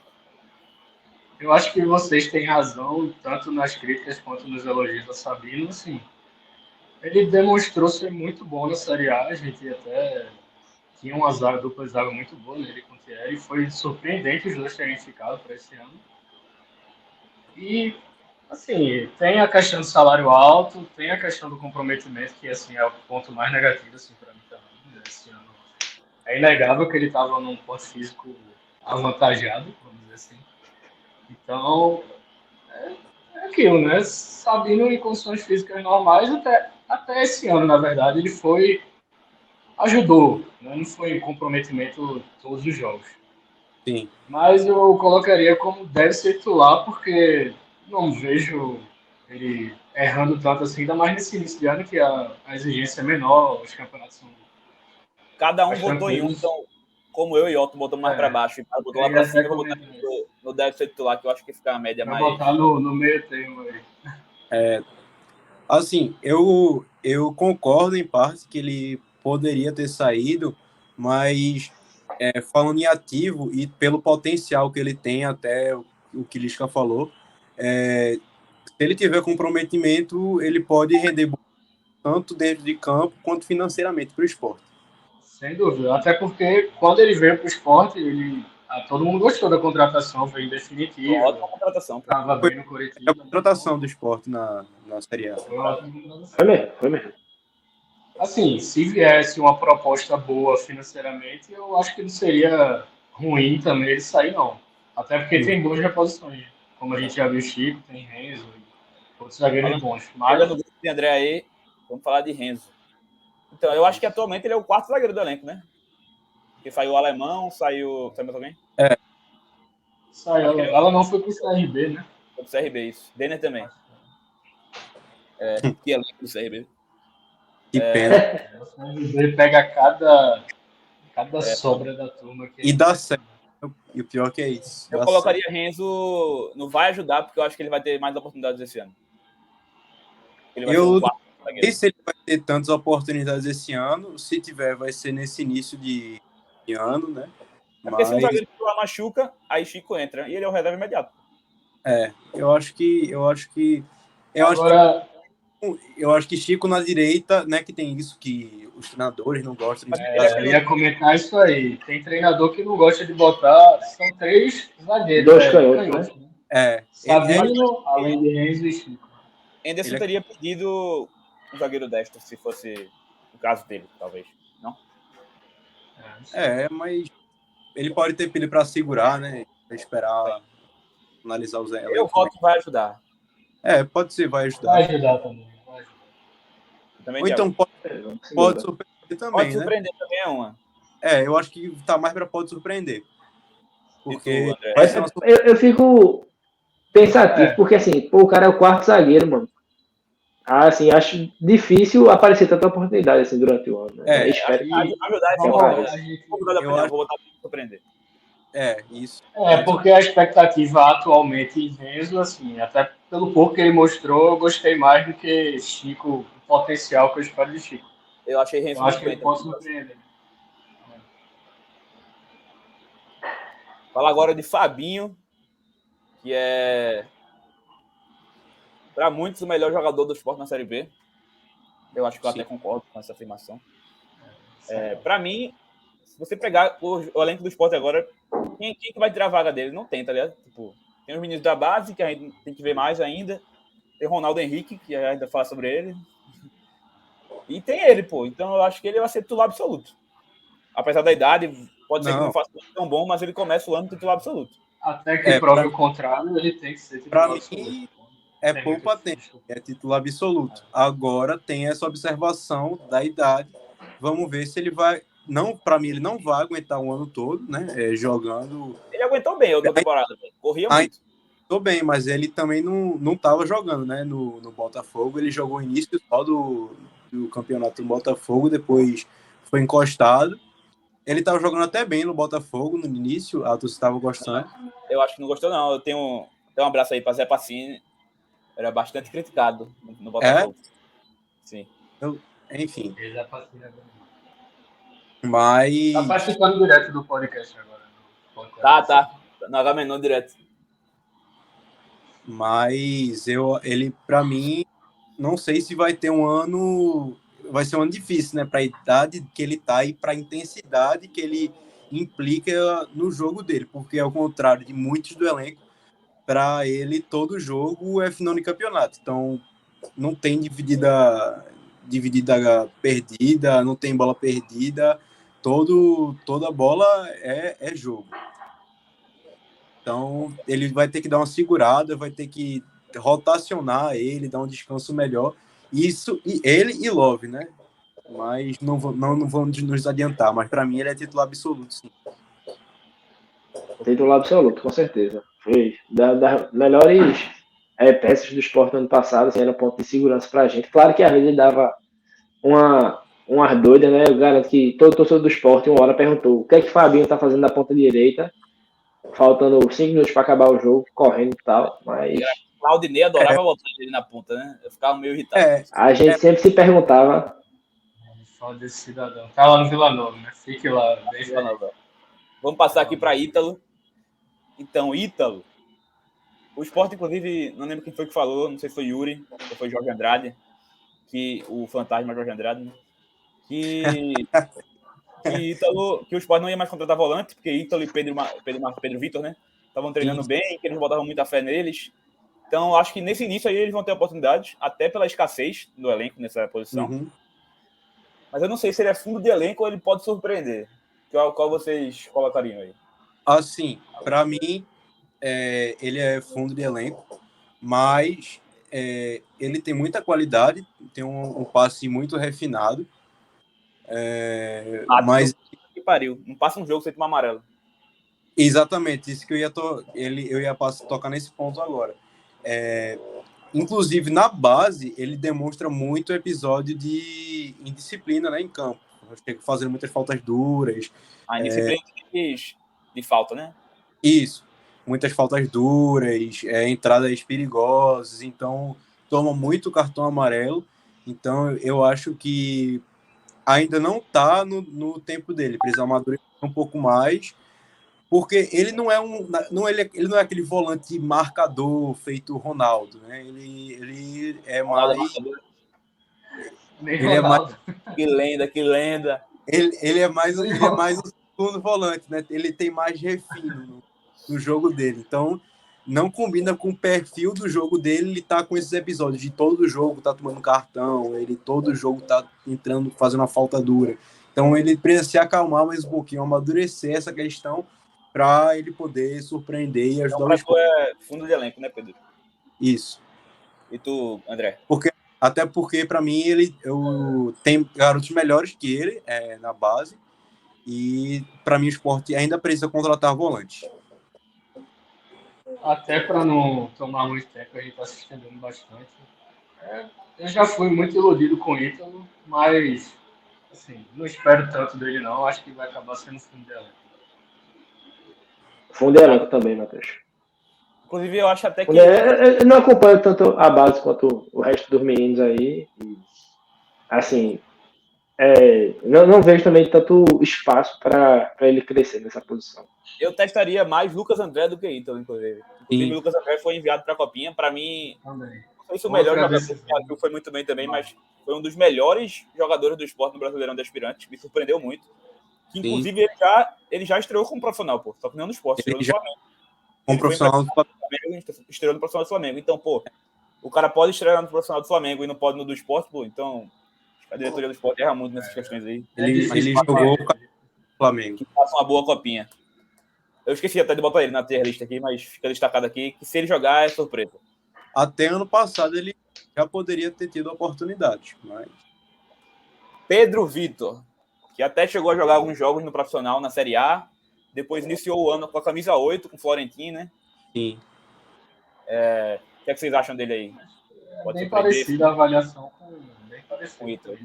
eu acho que vocês têm razão, tanto nas críticas quanto nos elogios a Sabino, assim. Ele demonstrou ser muito bom na Série A, a gente até tinha uma dupla zaga muito boa nele com o Thierry, foi surpreendente os dois terem ficado para esse ano. E, assim, tem a questão do salário alto, tem a questão do comprometimento, que, assim, é o ponto mais negativo, assim, para mim também, esse ano. É inegável que ele estava num ponto físico avantajado, vamos dizer assim. Então, é aquilo, né? Sabino em condições físicas normais, até esse ano, na verdade, ele ajudou, né? Não foi comprometimento todos os jogos. Sim. Mas eu colocaria como deve ser titular, porque não vejo ele errando tanto assim, ainda mais nesse início de ano, que a exigência é menor, os campeonatos são... Cada um botou em um, então, como eu e Otto botamos mais para baixo, e botou lá para cima, eu vou botar no deve ser titular, que eu acho que fica a média mais... Vou botar no meio termo aí. Assim, eu concordo em parte que ele poderia ter saído, mas falando em ativo e pelo potencial que ele tem, até o que Lisca falou, se ele tiver comprometimento, ele pode render tanto dentro de campo quanto financeiramente para o esporte. Sem dúvida, até porque quando ele veio para o esporte, todo mundo gostou da contratação, veio em definitivo. Ótima contratação. Estava bem no Coritiba. A contratação do esporte na Série A. Foi mesmo. Assim, se viesse uma proposta boa financeiramente, eu acho que não seria ruim também ele sair, não. Até porque tem boas reposições. Como a gente já viu, Chico, tem Renzo, outros zagueiros bons. Mas no grupo de André aí, vamos falar de Renzo. Então, eu acho que atualmente ele é o quarto zagueiro do elenco, né? Porque saiu o Alemão, saiu mais alguém? Saiu. Ela não foi pro CRB, né? Foi pro CRB, isso. Denner também. Que elenco do CRB. Que pena. O CRB pega cada sobra da turma. E dá certo. E o pior que é isso. Eu colocaria Renzo no vai ajudar, porque eu acho que ele vai ter mais oportunidades esse ano. Ele vai ser o quarto zagueiro. Não sei se ele vai ter tantas oportunidades esse ano. Se tiver, vai ser nesse início de ano, né? Porque se um zagueiro titular machuca, aí Chico entra. E ele é o reserva imediato. Eu acho que Eu Agora, acho que Chico na direita, né, que tem isso que os treinadores não gostam de eu ia comentar isso aí. Tem treinador que não gosta de botar. São 3 zagueiros, Dois canhotos, né? né? ele Sabino, além de Renzo e Chico. Henderson teria pedido um zagueiro destro, se fosse o caso dele, talvez. Não? mas ele pode ter pedido para segurar, né? Pra esperar analisar os Eu elencos. voto que vai ajudar. Pode ser, vai ajudar. Vai ajudar também. Ou então pode surpreender também, pode surpreender também é uma. Eu acho que tá mais para pode surpreender. Porque eu fico pensativo, porque assim, o cara é o quarto zagueiro, mano. Assim, acho difícil aparecer tanta oportunidade assim durante o ano. Né? Espero que eu vou botar para surpreender. Isso. Porque a expectativa atualmente em Renzo, assim, até pelo pouco que ele mostrou, eu gostei mais do que Chico, o potencial que eu espero de Chico. Eu achei Renzo eu acho que ele pode surpreender. Fala agora de Fabinho, que é, para muitos, o melhor jogador do Sport na Série B. Eu acho que eu até concordo com essa afirmação. Para mim, se você pegar o elenco do Sport agora, quem que vai tirar a vaga dele? Não tem, tá ligado? Tipo, tem os meninos da base, que a gente tem que ver mais ainda. Tem Ronaldo Henrique, que a gente vai falar sobre ele. E tem ele, pô. Então eu acho que ele vai ser titular absoluto. Apesar da idade, pode ser que não faça tão bom, mas ele começa o ano titular absoluto. Até que prove o contrário, ele tem que ser titular absoluto. Mim, é poupa tempo, é título absoluto. Agora tem essa observação da idade. Vamos ver se ele vai... Não, para mim, ele não vai aguentar um ano todo, né? Jogando... Ele aguentou bem a outra temporada. Corria muito. Tô bem, mas ele também não tava jogando, né? No Botafogo. Ele jogou o início só do campeonato do Botafogo, depois foi encostado. Ele tava jogando até bem no Botafogo no início, a torcida estava gostando. Eu acho que não gostou, não. Eu tenho um abraço aí para Zé Pacini. Era bastante criticado no Botafogo. Sim. Enfim. Zé Pacini agora. Mas... Tá participando direto do podcast agora. Tá. No H-Menor direto. Mas ele, para mim, não sei se vai ter um ano... Vai ser um ano difícil, né? Para a idade que ele tá e para a intensidade que ele implica no jogo dele. Porque, ao contrário de muitos do elenco, para ele, todo jogo é final de campeonato. Então, não tem dividida perdida, não tem bola perdida. Toda bola é jogo. Então, ele vai ter que dar uma segurada, vai ter que rotacionar ele, dar um descanso melhor. Isso, e ele e Love, né? Mas não vamos nos adiantar. Mas para mim ele é titular absoluto, sim. Titular absoluto, com certeza. Foi das melhores peças do Sport no ano passado, assim, era um ponto de segurança pra gente. Claro que às vezes ele dava uma doida, né? Eu garanto que todo torcedor do Sport uma hora perguntou o que é que o Fabinho tá fazendo na ponta direita, faltando 5 minutos para acabar o jogo, correndo e tal, mas... Claudinei adorava botar ele na ponta, né? Eu ficava meio irritado. A gente sempre se perguntava... Só desse cidadão. Tá lá no Vila Nova, né? Fique lá. Vamos passar aqui para Ítalo. Então, Ítalo. O Sport, inclusive, não lembro quem foi que falou, não sei se foi Yuri ou foi Jorge Andrade, que o fantasma Jorge Andrade, né? Que o Sport não ia mais contratar volante, porque Ítalo e Pedro Vitor, né? Estavam treinando bem, que eles botavam muita fé neles. Então, acho que nesse início aí eles vão ter oportunidade, até pela escassez do elenco nessa posição. Uhum. Mas eu não sei se ele é fundo de elenco ou ele pode surpreender. Qual vocês colocariam aí? Assim, para mim, ele é fundo de elenco, mas ele tem muita qualidade, tem um passe muito refinado. Mas que pariu, não passa um jogo sem tomar amarelo. Exatamente, isso que eu ia tocar nesse ponto agora. Inclusive, na base, ele demonstra muito episódio de indisciplina, né, em campo. Fazendo muitas faltas duras. Indisciplina de falta, né? Isso. Muitas faltas duras, entradas perigosas. Então, toma muito cartão amarelo. Então, eu acho que ainda não está no tempo dele. Precisa amadurecer um pouco mais, Porque ele não é ele não é aquele volante marcador feito Ronaldo, né? Ele é mais... Nem Ele é mais, Ronaldo. Que lenda. ele é mais o segundo volante, né? Ele tem mais refino no jogo dele. Então, não combina com o perfil do jogo dele. Ele tá com esses episódios de todo jogo tá tomando cartão, ele todo jogo tá entrando, fazendo uma falta dura. Então, ele precisa se acalmar mais um pouquinho, amadurecer essa questão para ele poder surpreender e ajudar o esporte. É fundo de elenco, né, Pedro? Isso. E tu, André? Até porque, para mim, eu tenho garotos melhores que ele na base. E, para mim, o esporte ainda precisa contratar volante. Até para não tomar muito tempo, a gente está se estendendo bastante. Eu já fui muito iludido com o Ítalo, mas assim, não espero tanto dele não. Acho que vai acabar sendo fundo de elenco. Fundo de elenco também, Matheus. Inclusive, eu acho até que... Eu não acompanho tanto a base quanto o resto dos meninos aí. E, assim, não vejo também tanto espaço para ele crescer nessa posição. Eu testaria mais Lucas André do que Ítalo, inclusive. Inclusive, o Lucas André foi enviado para a Copinha. Para mim, Também. não sei se o melhor jogador, foi muito bem também, mas foi um dos melhores jogadores do esporte no Brasileirão de Aspirantes. Me surpreendeu muito. Que, inclusive, ele já estreou como profissional, pô. Só que não no esporte, estreou no Flamengo. Como profissional do Flamengo, estreou no profissional do Flamengo. Então, pô, o cara pode estrear no profissional do Flamengo e não pode no do esporte, pô. Então, a diretoria do esporte erra muito nessas questões aí. Ele jogou no Flamengo. Que faça uma boa copinha. Eu esqueci até de botar ele na tier list aqui, mas fica destacado aqui que se ele jogar é surpresa. Até ano passado ele já poderia ter tido oportunidade. Mas... Pedro Vitor, que até chegou a jogar alguns jogos no profissional na Série A, depois iniciou o ano com a camisa 8, com o Florentino, né? Sim. O que é que vocês acham dele aí? Pode bem parecida a avaliação com o Ítalo.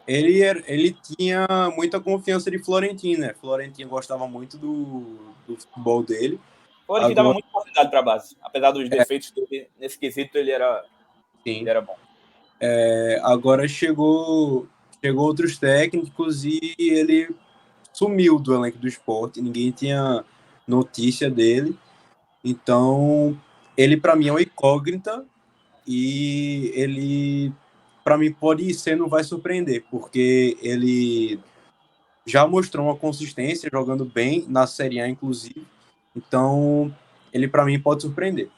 Ele tinha muita confiança de Florentino, né? Florentino gostava muito do futebol dele. Florentino dava muita oportunidade para a base. Apesar dos defeitos dele, nesse quesito ele era bom. Agora chegou outros técnicos e ele sumiu do elenco do esporte. Ninguém tinha notícia dele. Então, ele para mim é uma incógnita e ele para mim pode ser, não vai surpreender, porque ele já mostrou uma consistência jogando bem na Série A, inclusive. Então, ele para mim pode surpreender.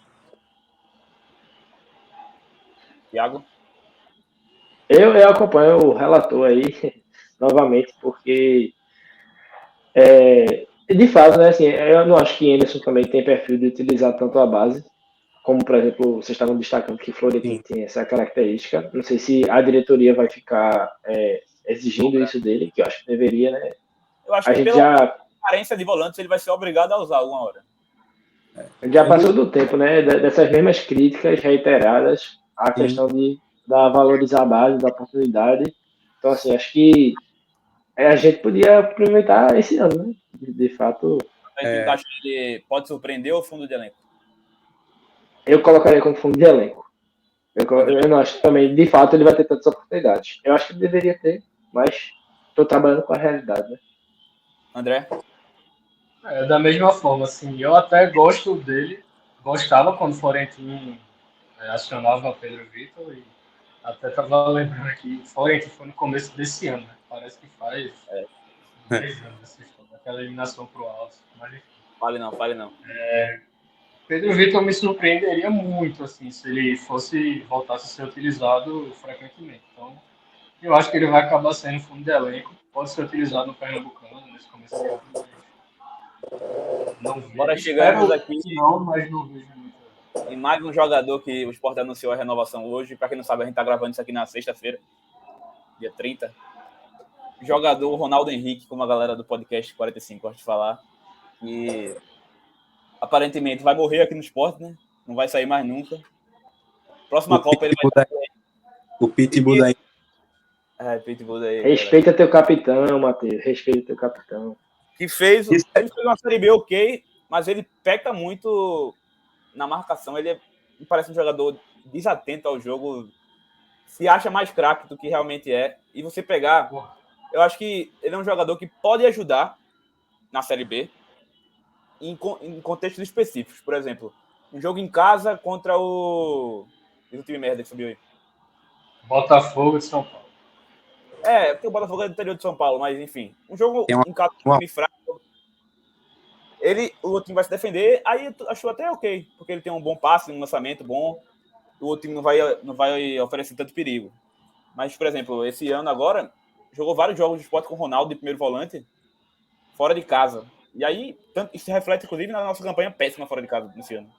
Thiago? Eu acompanho o relator aí novamente, porque de fato, né, assim, eu não acho que Anderson também tem perfil de utilizar tanto a base, como, por exemplo, vocês estavam destacando que Florentino tem essa característica. Não sei se a diretoria vai ficar exigindo isso dele, que eu acho que deveria, né? Eu acho que pela carência de volantes ele vai ser obrigado a usar alguma hora. Já passou do tempo, né? Dessas mesmas críticas reiteradas, a questão de valorizar a base, da oportunidade. Então, assim, acho que a gente podia aproveitar esse ano, né? De fato. Acho que ele pode surpreender o fundo de elenco? Eu colocaria como fundo de elenco. Eu não acho que também, de fato, ele vai ter tantas oportunidades. Eu acho que ele deveria ter, mas estou trabalhando com a realidade, né? André? Da mesma forma, assim, eu até gosto dele, gostava quando o Florentino acionava o Pedro Vitor e até estava lembrando aqui, o Florentino foi no começo desse ano, né? Parece que faz 10 anos essa história, aquela eliminação pro Alto. Mas enfim. Fale não. Pedro Vitor me surpreenderia muito, assim, se ele voltasse a ser utilizado frequentemente. Então, eu acho que ele vai acabar sendo fundo de elenco, pode ser utilizado no Pernambucano nesse começo de ano, mas não vejo. Bora chegamos aqui. Mas não vejo muito. E mais um jogador que o Sport anunciou a renovação hoje. Para quem não sabe, a gente tá gravando isso aqui na sexta-feira, dia 30. Jogador Ronaldo Henrique, como a galera do podcast 45 gosta de falar, que aparentemente vai morrer aqui no Sport, né? Não vai sair mais nunca. Próxima Copa ele vai sair. O Pitbull daí. Pitbull daí. Respeita teu capitão, Matheus. Respeita teu capitão. Que fez uma Série B ok, mas ele peca muito na marcação. Ele me parece um jogador desatento ao jogo, se acha mais craque do que realmente é. E você pegar, eu acho que ele é um jogador que pode ajudar na Série B, em contextos específicos. Por exemplo, um jogo em casa contra o... Diz o time merda que subiu aí. Botafogo de São Paulo. Porque o Botafogo é do interior de São Paulo, mas enfim. Um jogo em casa com um uma- time fraco, o outro time vai se defender, aí eu acho até ok, porque ele tem um bom passe, um lançamento bom, o outro time não vai oferecer tanto perigo. Mas, por exemplo, esse ano agora, jogou vários jogos de Sport com o Ronaldo de primeiro volante, fora de casa. E aí, isso se reflete, inclusive, na nossa campanha péssima fora de casa nesse ano.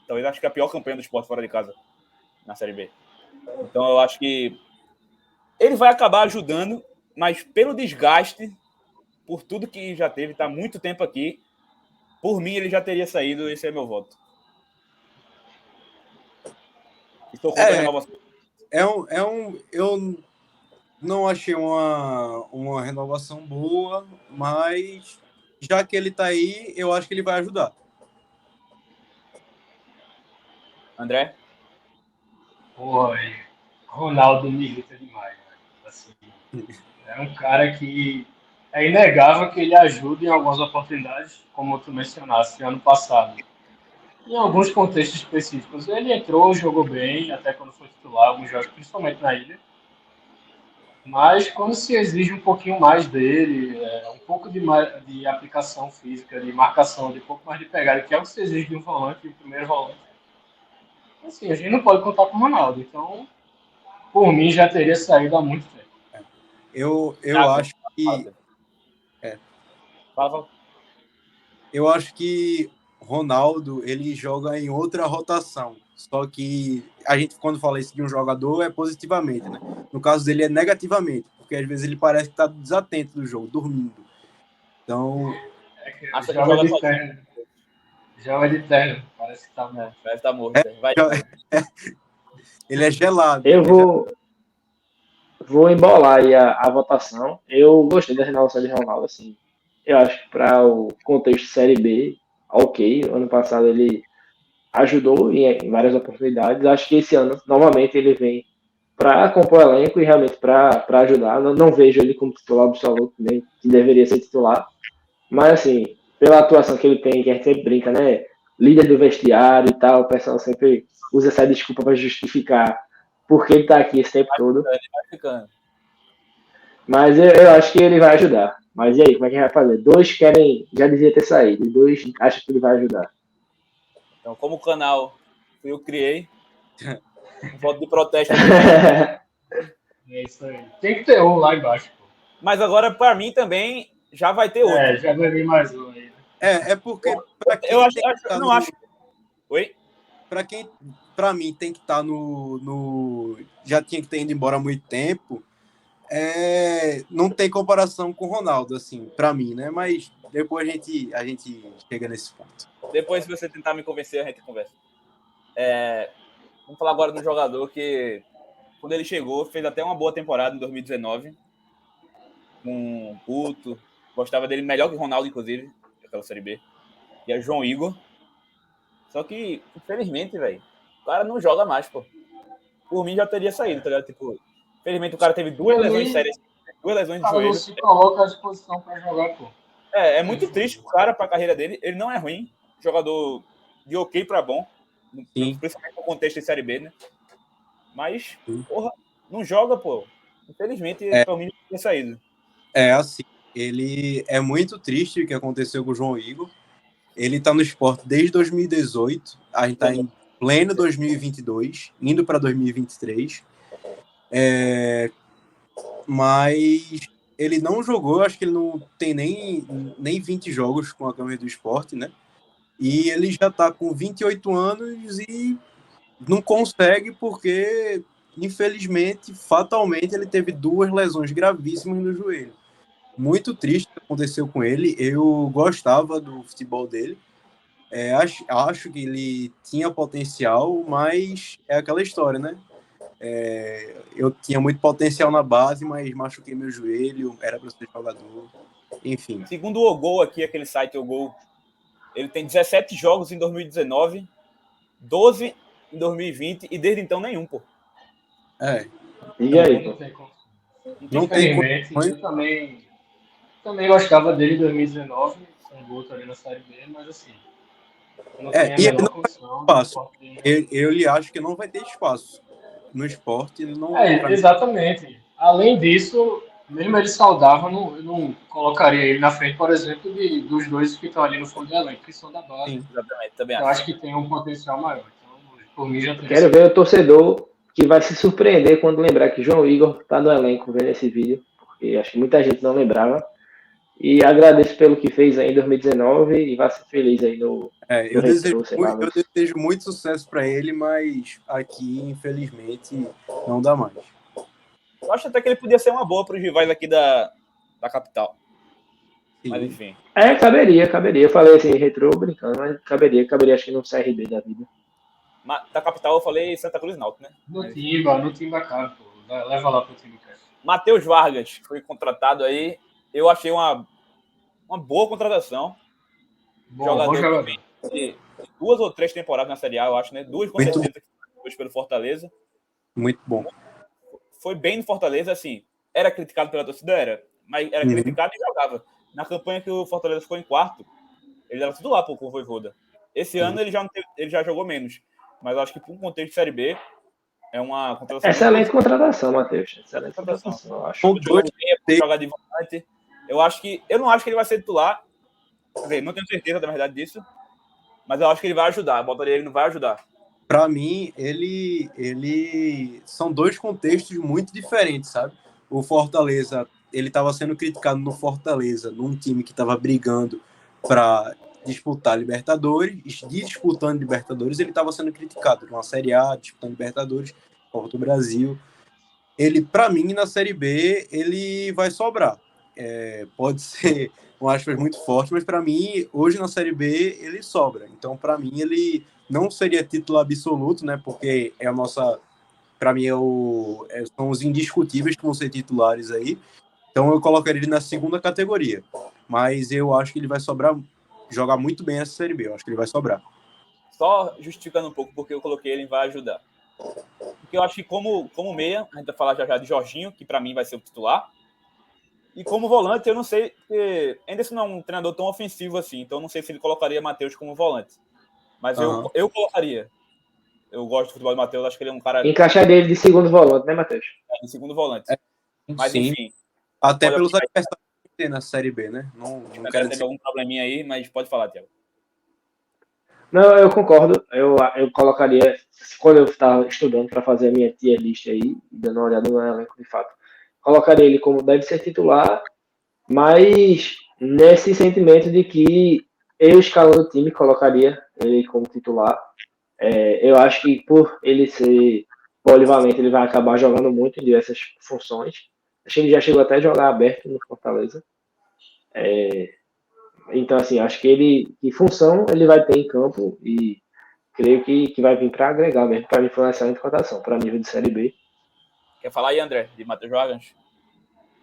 Talvez acho que é a pior campanha do Sport fora de casa na Série B. Então, eu acho que ele vai acabar ajudando, mas pelo desgaste, por tudo que já teve, tá muito tempo aqui, por mim ele já teria saído, esse é meu voto. Estou contra a renovação. Eu não achei uma renovação boa, mas já que ele tá aí, eu acho que ele vai ajudar. André? Pô, Ronaldo me irrita demais, velho. Assim, é um cara que é inegável que ele ajuda em algumas oportunidades, como tu mencionaste ano passado. Em alguns contextos específicos, ele entrou, jogou bem, até quando foi titular, alguns jogos, principalmente na ilha. Mas quando se exige um pouquinho mais dele, um pouco de aplicação física, de marcação, de um pouco mais de pegada, que é o que se exige de um volante, de um primeiro volante. Assim, a gente não pode contar com o Ronaldo. Então, por mim, já teria saído há muito tempo. Eu acho que Fala. eu acho que Ronaldo ele joga em outra rotação. Só que a gente, quando fala isso de um jogador, é positivamente, né? No caso dele, é negativamente, porque às vezes ele parece que está desatento do jogo, dormindo. Então, Acha que Joga joga de sozinho. terno. Joga de terno. Parece que tá morto. Parece que tá morto. Vai. ele é gelado. Eu vou embolar aí a votação. Eu gostei da renovação de Ronaldo, assim. Eu acho que para o contexto Série B, ok. Ano passado ele ajudou em várias oportunidades. Acho que esse ano, novamente, ele vem para compor o elenco e realmente para ajudar. Não vejo ele como titular absoluto, nem que deveria ser titular. Mas, assim, pela atuação que ele tem, que a gente sempre brinca, né? Líder do vestiário e tal, o pessoal sempre usa essa desculpa para justificar por que ele tá aqui esse tempo todo. Vai ficando. Mas eu acho que ele vai ajudar. Mas e aí, como é que vai fazer? Dois querem, já devia ter saído, e dois acham que ele vai ajudar. Então, como o canal eu criei, um voto de protesto. É isso aí. Tem que ter um lá embaixo, pô. Mas agora, para mim, também já vai ter outro. Já ganhei mais um aí. Né? É porque para quem Eu acho, tem que estar não no... acho. Oi? Para mim tem que estar no já tinha que ter ido embora há muito tempo. Não tem comparação com o Ronaldo, assim, para mim, né? Mas depois a gente chega nesse ponto. Depois, se você tentar me convencer, a gente conversa. Vamos falar agora do jogador que, quando ele chegou, fez até uma boa temporada em 2019. Com o Guto. Gostava dele melhor que o Ronaldo, inclusive, aquela Série B. E é João Igor. Só que, infelizmente, velho, o cara não joga mais, pô. Por mim já teria saído, tá ligado? Tipo, infelizmente o cara teve duas lesões sérias, duas lesões de joelho. Não se coloca à disposição para jogar, pô. É muito triste o cara pra carreira dele. Ele não é ruim, jogador de ok pra bom, principalmente no contexto de Série B, né? Mas, porra, não joga, pô. Infelizmente, pra mim, não teria saído. Assim, ele é muito triste o que aconteceu com o João Igor. Ele tá no Sport desde 2018, a gente tá em pleno 2022, indo para 2023. Mas ele não jogou, acho que ele não tem nem 20 jogos com a camisa do Sport, né? E ele já tá com 28 anos e não consegue porque, infelizmente, fatalmente, ele teve duas lesões gravíssimas no joelho. Muito triste o que aconteceu com ele. Eu gostava do futebol dele. Acho que ele tinha potencial, mas é aquela história, né? Eu tinha muito potencial na base, mas machuquei meu joelho, era para ser jogador. Enfim. Segundo o Ogol aqui, aquele site Ogol, ele tem 17 jogos em 2019, 12 em 2020 e desde então nenhum, pô. E aí, pô? Infelizmente, eu também Também gostava dele em 2019, com o Guto ali na Série B, mas assim, não tem a E ele menor não vai ter condição do espaço. Sport ter. Eu lhe acho que não vai ter espaço. No esporte, ele não. Pra mim, Exatamente. Além disso, mesmo ele saudável, eu não colocaria ele na frente, por exemplo, dos dois que estão ali no fundo do elenco, que são da base. sim. Exatamente, também Eu acho. acho que tem um potencial maior. Então, por mim, já teria Quero ver o torcedor que vai se surpreender quando lembrar que João Igor está no elenco vendo esse vídeo, porque acho que muita gente não lembrava. E agradeço pelo que fez aí em 2019 e vá ser feliz aí no Eu Retrô, sei lá. eu desejo muito sucesso para ele, mas aqui, infelizmente, não dá mais. Eu acho até que ele podia ser uma boa para os rivais aqui da capital. Sim. Mas enfim. Caberia. Eu falei assim, Retrô brincando, mas caberia acho que no CRB da vida. Da capital eu falei Santa Cruz e Náutico, né? No Timba, cara, pô. Leva lá pro time, cara. Matheus Vargas foi contratado aí. Eu achei uma boa contratação. Bom jogador. De 2 ou 3 temporadas na Série A, eu acho, né? 2 com Muito certeza que pelo Fortaleza. Muito bom. Foi bem no Fortaleza, assim. Era criticado pela torcida, era. Mas era criticado e jogava. Na campanha que o Fortaleza ficou em quarto, ele era titular com o Vojvoda. Esse ano ele já jogou menos. Mas eu acho que para um contexto de Série B, é uma contratação Excelente contratação, Matheus. Excelente contratação, eu acho. São dois jogar de volante. Eu não acho que ele vai ser titular. Quer dizer, não tenho certeza da verdade disso. Mas eu acho que ele vai ajudar. A botaria ele não vai ajudar. Para mim, ele são dois contextos muito diferentes, sabe? O Fortaleza, ele estava sendo criticado no Fortaleza, num time que estava brigando para disputar Libertadores, disputando Libertadores, ele estava sendo criticado numa Série A, disputando Libertadores, Copa do Brasil. Ele, para mim, na Série B, ele vai sobrar. Pode ser um aspas muito forte, mas para mim, hoje na Série B, ele sobra. Então, para mim, ele não seria título absoluto, né? Porque é a nossa. Para mim, são os indiscutíveis que vão ser titulares aí. Então, eu colocaria ele na segunda categoria. Mas eu acho que ele vai sobrar, jogar muito bem essa Série B. Eu acho que ele vai sobrar. Só justificando um pouco porque eu coloquei ele vai ajudar. Porque eu acho que como meia, a gente vai falar já de Jorginho, que para mim vai ser o titular. E como volante, eu não sei, porque Anderson não é um treinador tão ofensivo assim, então eu não sei se ele colocaria Matheus como volante. Mas eu colocaria. Eu gosto do futebol do Matheus, acho que ele é um cara. Encaixaria ele de segundo volante, né, Matheus? De segundo volante. Mas Sim. enfim. Até pelos adversários que tem na Série B, né? Não quero dizer algum probleminha aí, mas pode falar, Thiago. Não, eu concordo. Eu colocaria, quando eu estava estudando para fazer a minha tier list aí, dando uma olhada no elenco de fato, colocaria ele como deve ser titular, mas nesse sentimento de que eu, escalando o time, colocaria ele como titular. Eu acho que por ele ser polivalente, ele vai acabar jogando muito em diversas funções. Acho que ele já chegou até a jogar aberto no Fortaleza. Então, assim, acho que função ele vai ter em campo e creio que vai vir para agregar mesmo. Para mim foi uma excelente cotação, para nível de Série B. Quer falar aí, André, de Matheus Vargas?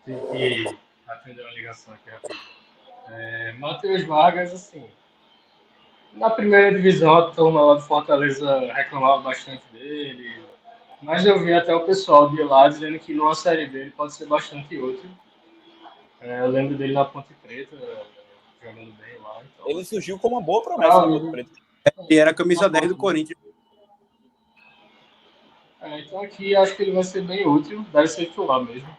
Tem que atender uma ligação aqui rapidinho. Matheus Vargas, assim, na primeira divisão a turma lá do Fortaleza reclamava bastante dele, mas eu vi até o pessoal de lá dizendo que numa Série B ele pode ser bastante útil. Eu lembro dele na Ponte Preta, jogando bem lá. Então, ele surgiu como uma boa promessa na Ponte Preta. E era a camisa 10 do Corinthians. Então aqui acho que ele vai ser bem útil, deve ser titular mesmo.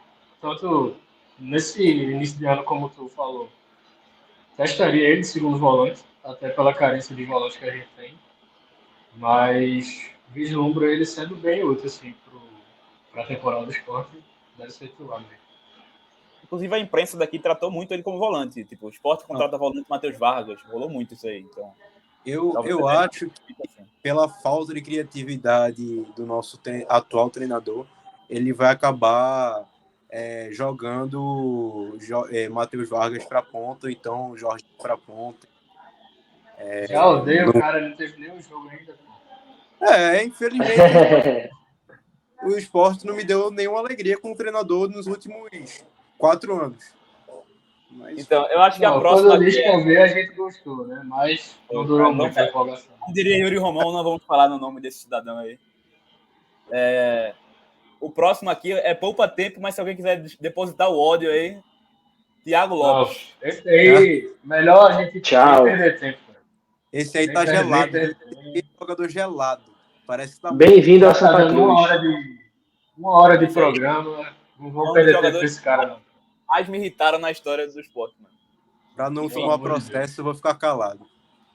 Tanto nesse início de ano, como tu falou, testaria ele de segundo volante, até pela carência de volante que a gente tem. Mas vislumbro ele sendo bem útil, assim, para a temporada do esporte, deve ser titular mesmo. Inclusive a imprensa daqui tratou muito ele como volante. Tipo, o Sport contrata volante Matheus Vargas. Rolou muito isso aí. Então, eu acho que pela falta de criatividade do nosso atual treinador, ele vai acabar jogando Matheus Vargas para ponta, então Jorge para ponta. Já odeio, o cara não teve nenhum jogo ainda. Infelizmente o Sport não me deu nenhuma alegria com o treinador nos últimos 4 anos. Mas... Então, eu acho que a próxima... Quando eu disse que a gente gostou, né? Mas não durou muito a empolgação. Como diria Yuri Romão, não vamos falar no nome desse cidadão aí. O próximo aqui é poupa tempo, mas se alguém quiser depositar o ódio aí, Thiago Lopes. Esse aí, melhor a gente Tchau. nem perder tempo. Cara. Esse aí Nem tá perder gelado. tempo. Esse jogador gelado. Parece que tá Bem-vindo ao Já tá Santa dando uma Cruz. hora de Esse aí programa. Não vou é um dos perder tempo com jogadores esse cara, não. mais me irritaram na história do esporte, mano. Pra não Enfim, tomar amor de processo, eu vou ficar calado.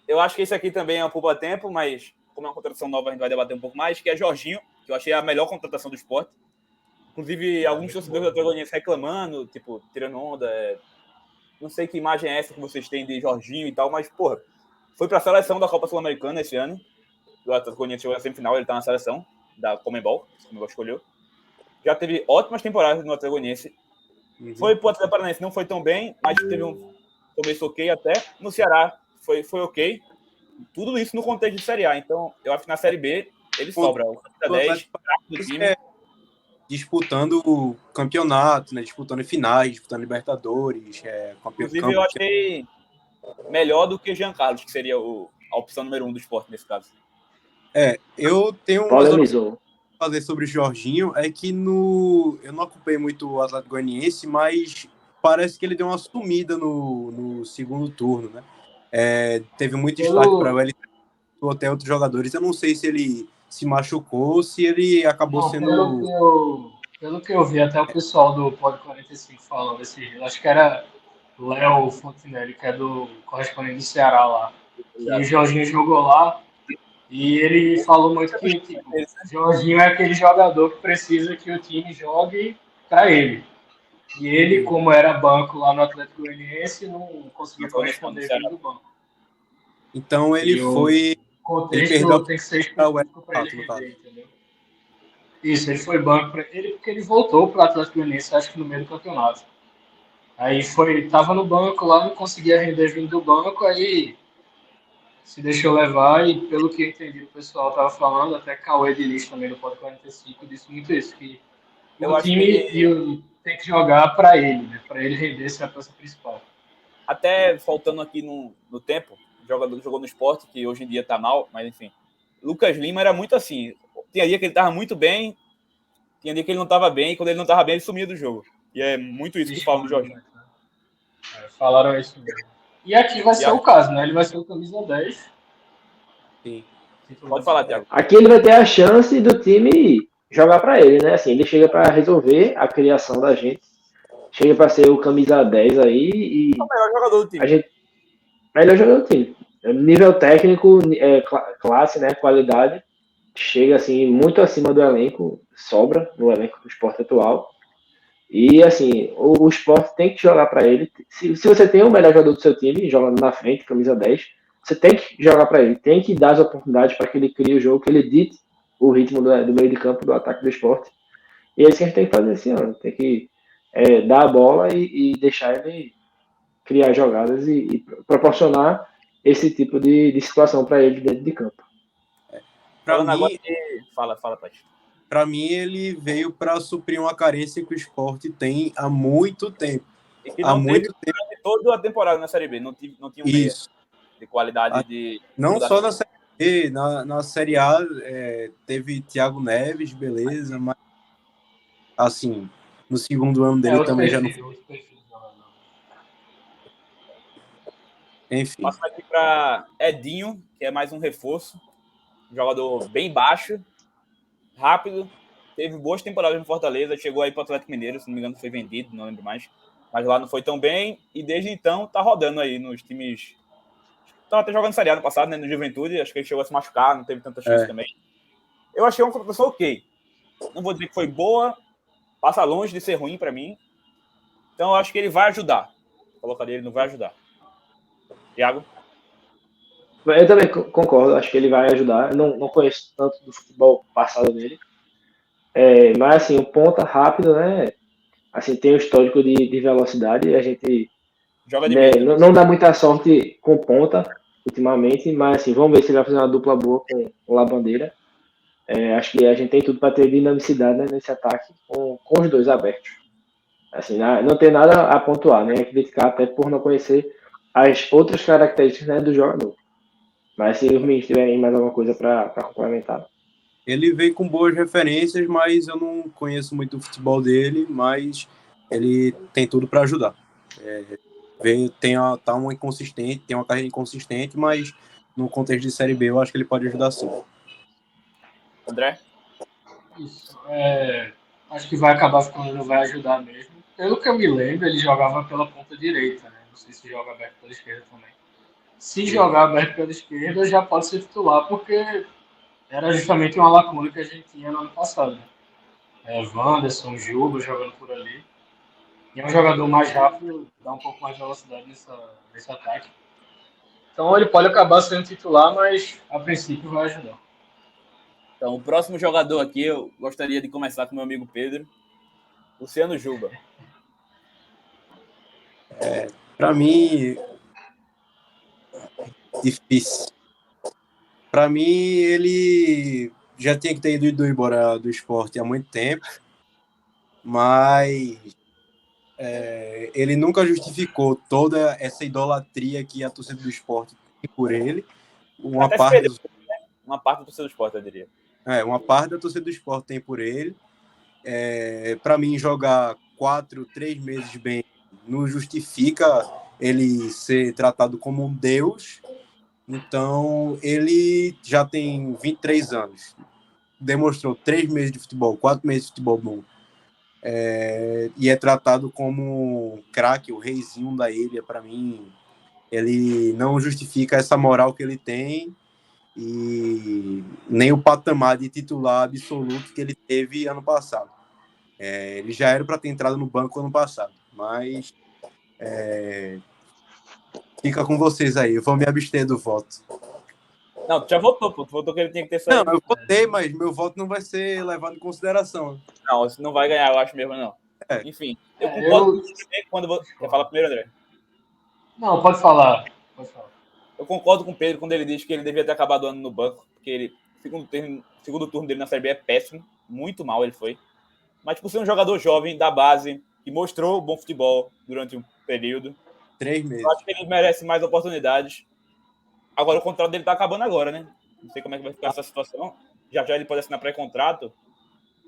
Eu acho que esse aqui também é um pouco a tempo, mas como é uma contratação nova, a gente vai debater um pouco mais, que é Jorginho, que eu achei a melhor contratação do esporte. Inclusive, alguns torcedores da Atlético reclamando, tipo, tirando onda. Não sei que imagem é essa que vocês têm de Jorginho e tal, mas, porra, foi pra seleção da Copa Sul-Americana esse ano. O Atlético Goianiense chegou na semifinal, ele tá na seleção da Conmebol, que o Conmebol escolheu. Já teve ótimas temporadas no Atlético Goianiense. Foi pro Atlético Paranaense, não foi tão bem, mas teve um começo ok até. No Ceará foi ok. Tudo isso no contexto de Série A. Então, eu acho que na Série B ele sobra. O camisa 10, do time. Disputando o campeonato, né? Disputando finais, disputando Libertadores. Inclusive, eu achei melhor do que Jean Carlos, que seria a opção número 1 do esporte nesse caso. Eu tenho umas Polemizou. fazer sobre o Jorginho é que eu não acompanhei muito o Atlético Goianiense, mas parece que ele deu uma sumida no segundo turno, né? Teve muito destaque para ele até outros jogadores. Eu não sei se ele se machucou, se ele acabou sendo... Pelo que eu vi, até o pessoal do Pod 45 falando esse dia, acho que era Léo Fontinelli, que é do correspondente do Ceará lá. E o Jorginho jogou lá. E ele falou muito que tipo, Jorginho é aquele jogador que precisa que o time jogue para ele. E ele, como era banco lá no Atlético Goianiense, não conseguia corresponder vindo do banco. Então ele foi... O contexto ele perdeu tem que ser específico para ele render, entendeu? Isso, ele foi banco para ele porque ele voltou para o Atlético Goianiense, acho que no meio do campeonato. Aí tava no banco lá, não conseguia render vindo do banco, aí se deixou levar e, pelo que eu entendi, o pessoal estava falando, até Cauê de Lis também no Pod 45 disse muito isso, que o time tem que jogar para ele, né? Para ele render ser a peça principal. Até faltando aqui no tempo, o jogador que jogou no esporte, que hoje em dia tá mal, mas enfim. Lucas Lima era muito assim. Tinha dia que ele tava muito bem, tinha dia que ele não tava bem, e quando ele não tava bem, ele sumia do jogo. E é muito isso que falam do Jorginho. Falaram isso mesmo. E aqui vai ser o caso, né? Ele vai ser o camisa 10. Sim. Pode falar, Thiago. Aqui ele vai ter a chance do time jogar para ele, né? Assim, ele chega para resolver a criação da gente. Chega para ser o camisa 10 aí e... É o melhor jogador do time. Melhor jogador do time. Nível técnico, classe, né? Qualidade. Chega, assim, muito acima do elenco. Sobra no elenco do Sport atual. E, assim, o Sport tem que jogar para ele. Se você tem o melhor jogador do seu time, jogando na frente, camisa 10, você tem que jogar para ele. Tem que dar as oportunidades para que ele crie o jogo, que ele dite o ritmo do meio de campo, do ataque do Sport. E é isso que a gente tem que fazer esse ano. Tem que dar a bola e deixar ele criar jogadas e proporcionar esse tipo de situação para ele dentro de campo. Fala, Paty. Para mim, ele veio para suprir uma carência que o Sport tem há muito tempo. E que não teve durante toda a temporada na Série B. Não tinha um meia de qualidade. Não só na Série B, na Série A teve Thiago Neves, beleza, mas assim, no segundo ano dele também já não foi. Enfim. Passa aqui para Edinho, que é mais um reforço. Jogador bem baixo, rápido, teve boas temporadas no Fortaleza, chegou aí para o Atlético Mineiro, se não me engano foi vendido, não lembro mais, mas lá não foi tão bem, e desde então tá rodando aí nos times, estava até jogando Série A no passado, né, no Juventude, acho que ele chegou a se machucar, não teve tanta chance também. Eu achei uma contratação ok, não vou dizer que foi boa, passa longe de ser ruim para mim, então eu acho que ele vai ajudar, colocaria ele não vai ajudar. Thiago? Eu também concordo, acho que ele vai ajudar. Não conheço tanto do futebol passado dele. Mas, assim, o ponta rápido, né? Assim, tem um histórico de velocidade. A gente não dá muita sorte com ponta ultimamente, mas, assim, vamos ver se ele vai fazer uma dupla boa com o Labandeira. Acho que a gente tem tudo para ter dinamicidade, né, nesse ataque com os dois abertos. Assim, não tem nada a pontuar, né? Criticar até por não conhecer as outras características, né, do jogador. Mas se os meninos tiverem mais alguma coisa para complementar. Ele veio com boas referências, mas eu não conheço muito o futebol dele, mas ele tem tudo para ajudar. Tá uma inconsistente, tem uma carreira inconsistente, mas no contexto de Série B eu acho que ele pode ajudar sim. André? Isso. Acho que vai acabar ficando, não vai ajudar mesmo. Pelo que eu me lembro, ele jogava pela ponta direita, né? Não sei se joga aberto pela esquerda também. Se jogar aberto pela esquerda, já pode ser titular, porque era justamente uma lacuna que a gente tinha no ano passado. Wanderson, Juba jogando por ali. E é um jogador mais rápido, dá um pouco mais de velocidade nesse ataque. Então ele pode acabar sendo titular, mas a princípio vai ajudar. Então, o próximo jogador aqui, eu gostaria de começar com meu amigo Pedro. Luciano Juba. Para mim, difícil. Para mim, ele já tinha que ter ido embora do esporte há muito tempo, mas ele nunca justificou toda essa idolatria que a torcida do esporte tem por ele. Uma parte da torcida do esporte, eu diria. Uma parte da torcida do esporte tem por ele. Para mim, jogar 3 meses bem não justifica ele ser tratado como um deus. Então, ele já tem 23 anos. Demonstrou 3 meses de futebol, 4 meses de futebol bom. E é tratado como um craque, o reizinho da ilha. Para mim, ele não justifica essa moral que ele tem e nem o patamar de titular absoluto que ele teve ano passado. Ele já era para ter entrado no banco ano passado, mas fica com vocês aí. Eu vou me abster do voto. Não, tu já votou, pô. Tu votou que ele tinha que ter saído. Não, eu votei, mas meu voto não vai ser levado em consideração. Não, você não vai ganhar, eu acho mesmo, não. Enfim, eu concordo com você quando você... Quer falar primeiro, André? Não, pode falar. Eu concordo com o Pedro quando ele diz que ele devia ter acabado o ano no banco, porque ele, segundo turno dele na Série B é péssimo, muito mal ele foi. Mas por ser um jogador jovem da base, que mostrou bom futebol durante um período, 3 meses. eu acho que ele merece mais oportunidades. Agora o contrato dele tá acabando agora, né? Não sei como é que vai ficar essa situação. Já ele pode assinar pré-contrato.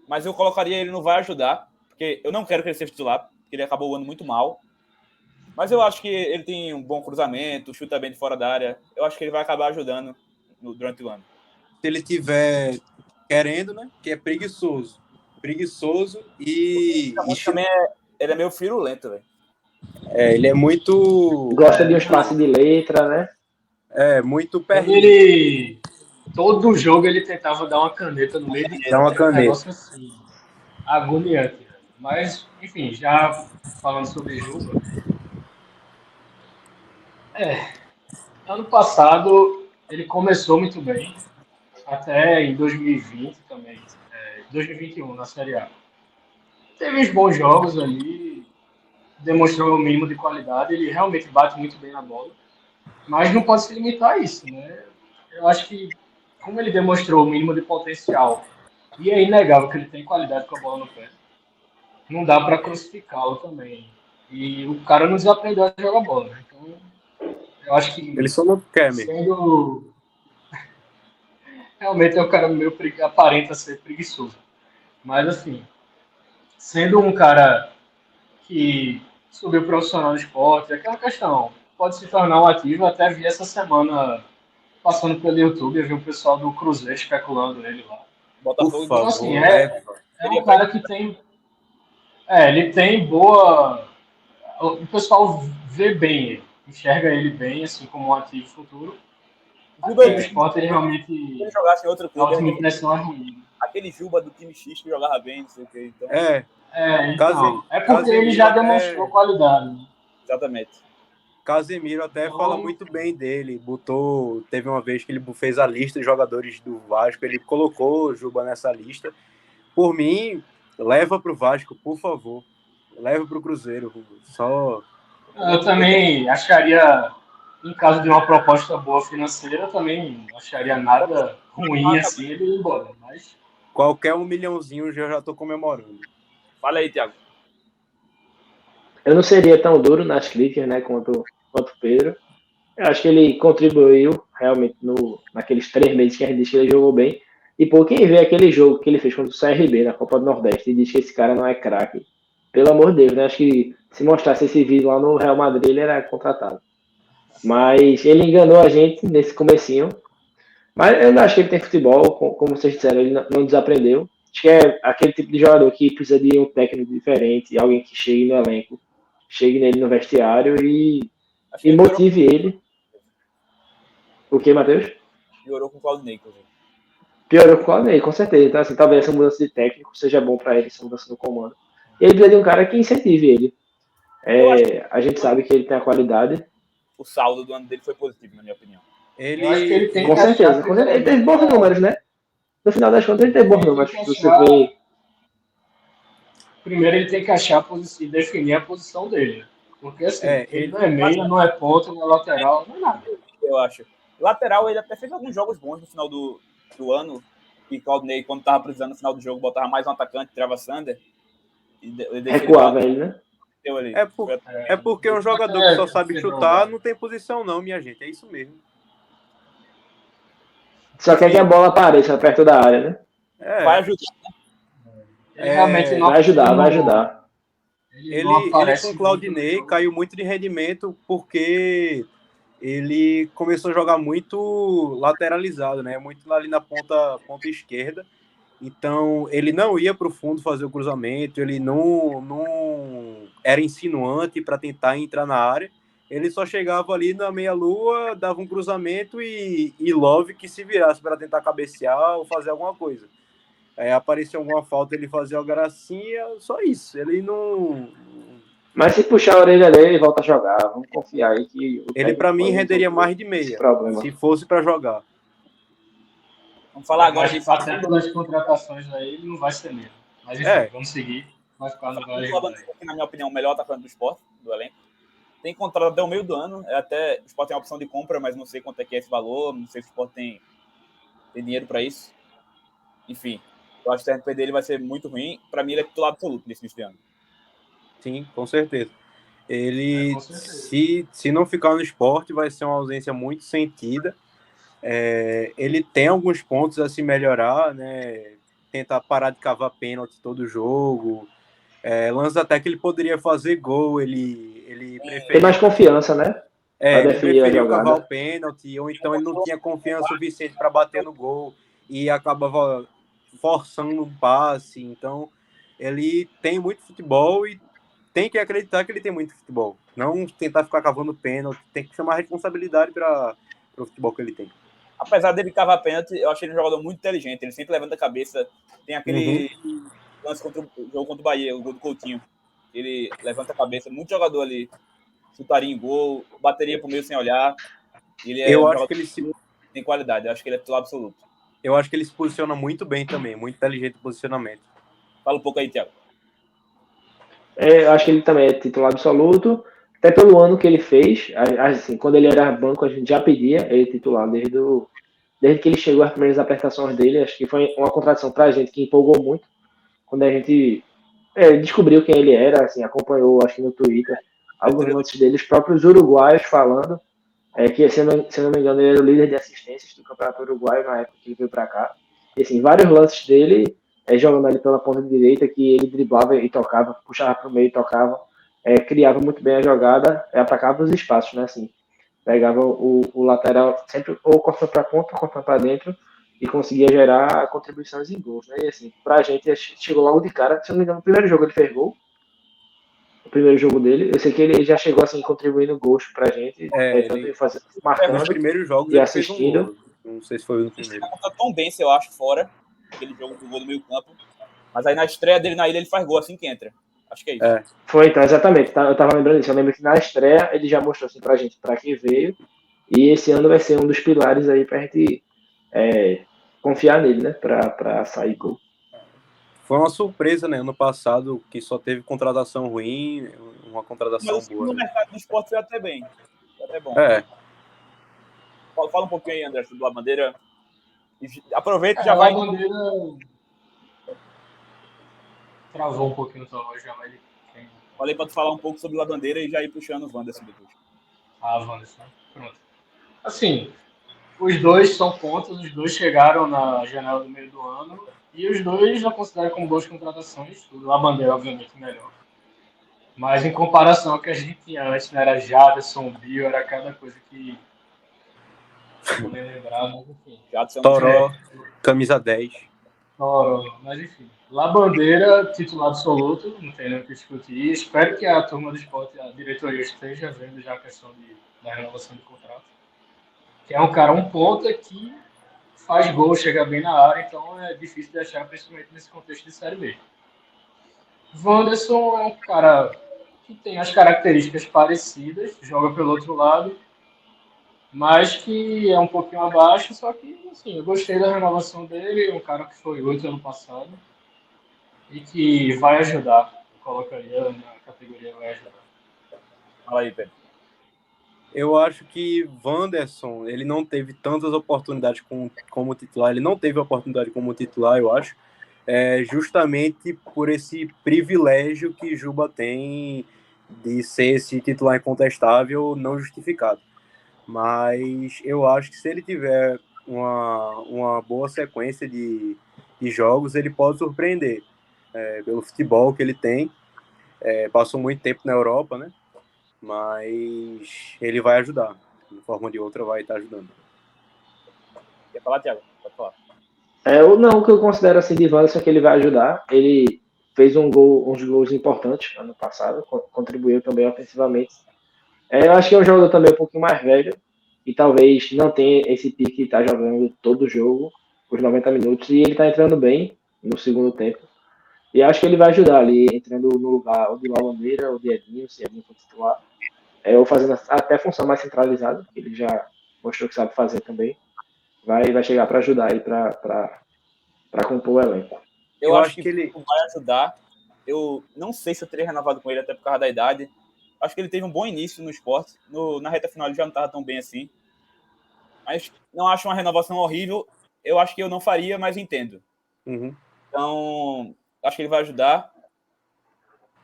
Mas eu colocaria ele no vai ajudar, porque eu não quero que ele seja titular, porque ele acabou o ano muito mal. Mas eu acho que ele tem um bom cruzamento, chuta bem de fora da área. Eu acho que ele vai acabar ajudando durante o ano. Se ele tiver querendo, né? Que é preguiçoso. Preguiçoso e também ele é meio firulento, velho. Ele é muito... Gosta de uns passes de letra, né? Muito perto. Todo jogo ele tentava dar uma caneta no meio de campo. Dá uma caneta. Um negócio assim, agoniante. Mas, enfim, já falando sobre Juba. Ano passado ele começou muito bem, até em 2020 também, 2021 na Série A. Teve uns bons jogos ali, demonstrou o mínimo de qualidade, ele realmente bate muito bem na bola, mas não pode se limitar a isso, né? Eu acho que, como ele demonstrou o mínimo de potencial, e é inegável que ele tem qualidade com a bola no pé, não dá para crucificá-lo também. E o cara não desaprendeu a jogar bola, né? Então, eu acho que... Ele só não quer mesmo. Realmente é um cara meio aparenta ser preguiçoso. Mas, assim, sendo um cara que subiu profissional no esporte, é aquela questão, pode se tornar um ativo. Até vi essa semana, passando pelo YouTube, eu vi o pessoal do Cruzeiro especulando ele lá. Botafogo, então, assim, é um cara que tem... ele tem boa... O pessoal vê bem ele, enxerga ele bem, assim, como um ativo futuro. O esporte, ele realmente... Se ele jogasse em outro clube, a impressão é ruim. Aquele Juba do time X que jogava bem, não sei o que. Então... então, porque ele já demonstrou qualidade. Né? Exatamente. Casemiro até fala muito bem dele. Teve uma vez que ele fez a lista de jogadores do Vasco, ele colocou o Juba nessa lista. Por mim, leva pro Vasco, por favor. Leva pro Cruzeiro. Eu também acharia, em caso de uma proposta boa financeira, eu também acharia nada ruim assim ele ir embora. Mas... Qualquer $1 milhãozinho eu já tô comemorando. Fala aí, Thiago. Eu não seria tão duro nas críticas, né, quanto o Pedro. Eu acho que ele contribuiu realmente naqueles 3 meses que a gente disse que ele jogou bem. E por quem vê aquele jogo que ele fez contra o CRB na Copa do Nordeste e diz que esse cara não é craque, pelo amor de Deus, né? Acho que se mostrasse esse vídeo lá no Real Madrid, ele era contratado. Mas ele enganou a gente nesse comecinho. Mas eu não acho que ele tem futebol, como vocês disseram, ele não desaprendeu. Acho que é aquele tipo de jogador que precisa de um técnico diferente, alguém que chegue no elenco, chegue nele no vestiário e motive ele. O que, Matheus? Piorou com o Claudinei, inclusive. Piorou com o Claudinei, com certeza. Então, assim, talvez essa mudança de técnico seja bom para ele, essa mudança no comando. E ele precisa de um cara que incentive ele. A gente sabe que ele tem a qualidade. O saldo do ano dele foi positivo, na minha opinião. Eu acho que ele tem Com que certeza. Ele teve bons números, né? No final das contas, ele teve bons números. Você vê. Primeiro ele tem que achar e definir a posição dele. Porque assim, ele não é meia, não é ponta, não é lateral, não é nada. Eu acho. Lateral, ele até fez alguns jogos bons no final do ano. E Claudinei, quando tava precisando no final do jogo, botava mais um atacante, tirava Sander. Recuava ele, né? É porque um jogador que só sabe chutar não tem posição não, minha gente. É isso mesmo. Só quer que a bola apareça perto da área, né? Vai ajudar. Vai ajudar. Ele com o Claudinei caiu muito de rendimento porque ele começou a jogar muito lateralizado, né? Muito ali na ponta esquerda. Então, ele não ia para o fundo fazer o cruzamento, ele não era insinuante para tentar entrar na área. Ele só chegava ali na meia-lua, dava um cruzamento e Love que se virasse para tentar cabecear ou fazer alguma coisa. Apareceu alguma falta, ele fazia uma gracinha, só isso. Ele não... Mas se puxar a orelha dele, ele volta a jogar. Vamos confiar aí que... Ele, para mim, renderia mais de meia, se fosse para jogar. Vamos falar agora de até pelas contratações aí, ele não vai ser mesmo. Mas enfim, vamos seguir. Vai ficar no na minha opinião, o melhor atacante do Sport, do elenco. Tem contrato até o meio do ano. Até o Sport tem a opção de compra, mas não sei quanto é que é esse valor. Não sei se o Sport tem dinheiro para isso. Enfim, eu acho que o RP dele vai ser muito ruim. Para mim, ele é titular absoluto nesse início de ano. Sim, com certeza. Ele, se não ficar no Sport, vai ser uma ausência muito sentida. Ele tem alguns pontos a se melhorar, né? Tentar parar de cavar pênalti todo jogo. Lances até que ele poderia fazer gol, ele preferia... Tem mais confiança, né? Ele preferia cavar o pênalti, ou então ele não tinha confiança suficiente para bater no gol e acabava forçando um passe. Então, ele tem muito futebol e tem que acreditar que ele tem muito futebol. Não tentar ficar cavando pênalti, tem que chamar a responsabilidade para o futebol que ele tem. Apesar dele cavar pênalti, eu achei ele um jogador muito inteligente. Ele sempre levanta a cabeça. Tem aquele lance contra o jogo contra o Bahia, o gol do Coutinho. Ele levanta a cabeça. Muito jogador ali. Chutaria em gol, bateria pro meio sem olhar. Ele eu acho que ele tem qualidade. Eu acho que ele é titular absoluto. Eu acho que ele se posiciona muito bem também. Muito inteligente o posicionamento. Fala um pouco aí, Thiago. Eu acho que ele também é titular absoluto. Até pelo ano que ele fez, assim, quando ele era banco, a gente já pedia ele titular desde que ele chegou às primeiras apresentações dele. Acho que foi uma contratação pra gente que empolgou muito. Quando a gente descobriu quem ele era, assim, acompanhou, acho que no Twitter, alguns notícias dele, os próprios uruguaios falando, que se eu não me engano, ele era o líder de assistências do Campeonato Uruguaio na época que ele veio pra cá. E assim, vários lances dele, jogando ali pela ponta direita, que ele driblava e tocava, puxava pro meio e tocava. Criava muito bem a jogada, atacava os espaços, né? Assim, pegava o lateral sempre ou cortando para ponta ou cortando para dentro e conseguia gerar contribuições em gols, né? E assim, pra gente chegou logo de cara, se não me engano, no primeiro jogo ele fez gol. O primeiro jogo dele, eu sei que ele já chegou assim contribuindo gols pra gente, ele marcando nos primeiros jogos e assistindo. Fez um gol. Não sei se foi no primeiro. Ele tá tão bem, eu acho, fora aquele jogo do gol do meio campo. Mas aí na estreia dele na ilha ele faz gol assim que entra. Acho que é isso. Foi, então, exatamente. Eu tava lembrando disso. Eu lembro que na estreia ele já mostrou assim pra gente pra que veio. E esse ano vai ser um dos pilares aí pra gente confiar nele, né? Pra sair gol. Foi uma surpresa, né? Ano passado, que só teve contratação ruim, uma contratação boa. No mercado do esporte foi até bem. Foi até bom. Fala um pouquinho aí, André, do La Bandeira. Aproveita e já vai. A Bandeira travou um pouquinho no voz, já vai. Falei para tu falar um pouco sobre La Bandeira e já ir puxando o Wanderson depois. Wanderson. Pronto. Assim, os dois são pontos, os dois chegaram na janela do meio do ano e os dois já consideram como boas contratações. O La Bandeira, obviamente, melhor. Mas em comparação ao que a gente tinha antes, né, era Jadson, Bill, era cada coisa que eu nem lembrava, mas enfim. Jadson Toró, camisa 10. Mas enfim. Labandeira, titular absoluto, não tem nem o que discutir. Espero que a turma do esporte, a diretoria, esteja vendo já a questão da renovação do contrato. Que é um cara, um ponta que faz gol, chega bem na área, então é difícil de achar, principalmente nesse contexto de Série B. Wanderson é um cara que tem as características parecidas, joga pelo outro lado, mas que é um pouquinho abaixo, só que, assim, eu gostei da renovação dele, um cara que foi 8 ano passado e que vai ajudar, eu colocaria na categoria vai ajudar. Fala aí, Pedro. Eu acho que Wanderson, ele não teve tantas oportunidades como titular, ele não teve oportunidade como titular, eu acho, justamente por esse privilégio que Juba tem de ser esse titular incontestável não justificado. Mas eu acho que se ele tiver uma boa sequência de jogos, ele pode surpreender pelo futebol que ele tem. Passou muito tempo na Europa, né? Mas ele vai ajudar. De forma ou de outra, vai estar ajudando. Quer falar, Thiago? Pode falar. O que eu considero assim de Wanderson é que ele vai ajudar. Ele fez uns gols importantes ano passado, contribuiu também ofensivamente. Eu acho que é um jogador também um pouquinho mais velho e talvez não tenha esse pique de estar jogando todo o jogo, os 90 minutos, e ele está entrando bem no segundo tempo. E acho que ele vai ajudar ali, entrando no lugar ou de Lavandeira ou de Edinho, se Edinho for titular. Ou fazendo até a função mais centralizada, que ele já mostrou que sabe fazer também. Vai chegar para ajudar aí, para compor o elenco. Eu acho que ele vai ajudar. Eu não sei se eu teria renovado com ele, até por causa da idade. Acho que ele teve um bom início no esporte. Na reta final ele já não estava tão bem assim. Mas não acho uma renovação horrível. Eu acho que eu não faria, mas entendo. Uhum. Então, acho que ele vai ajudar.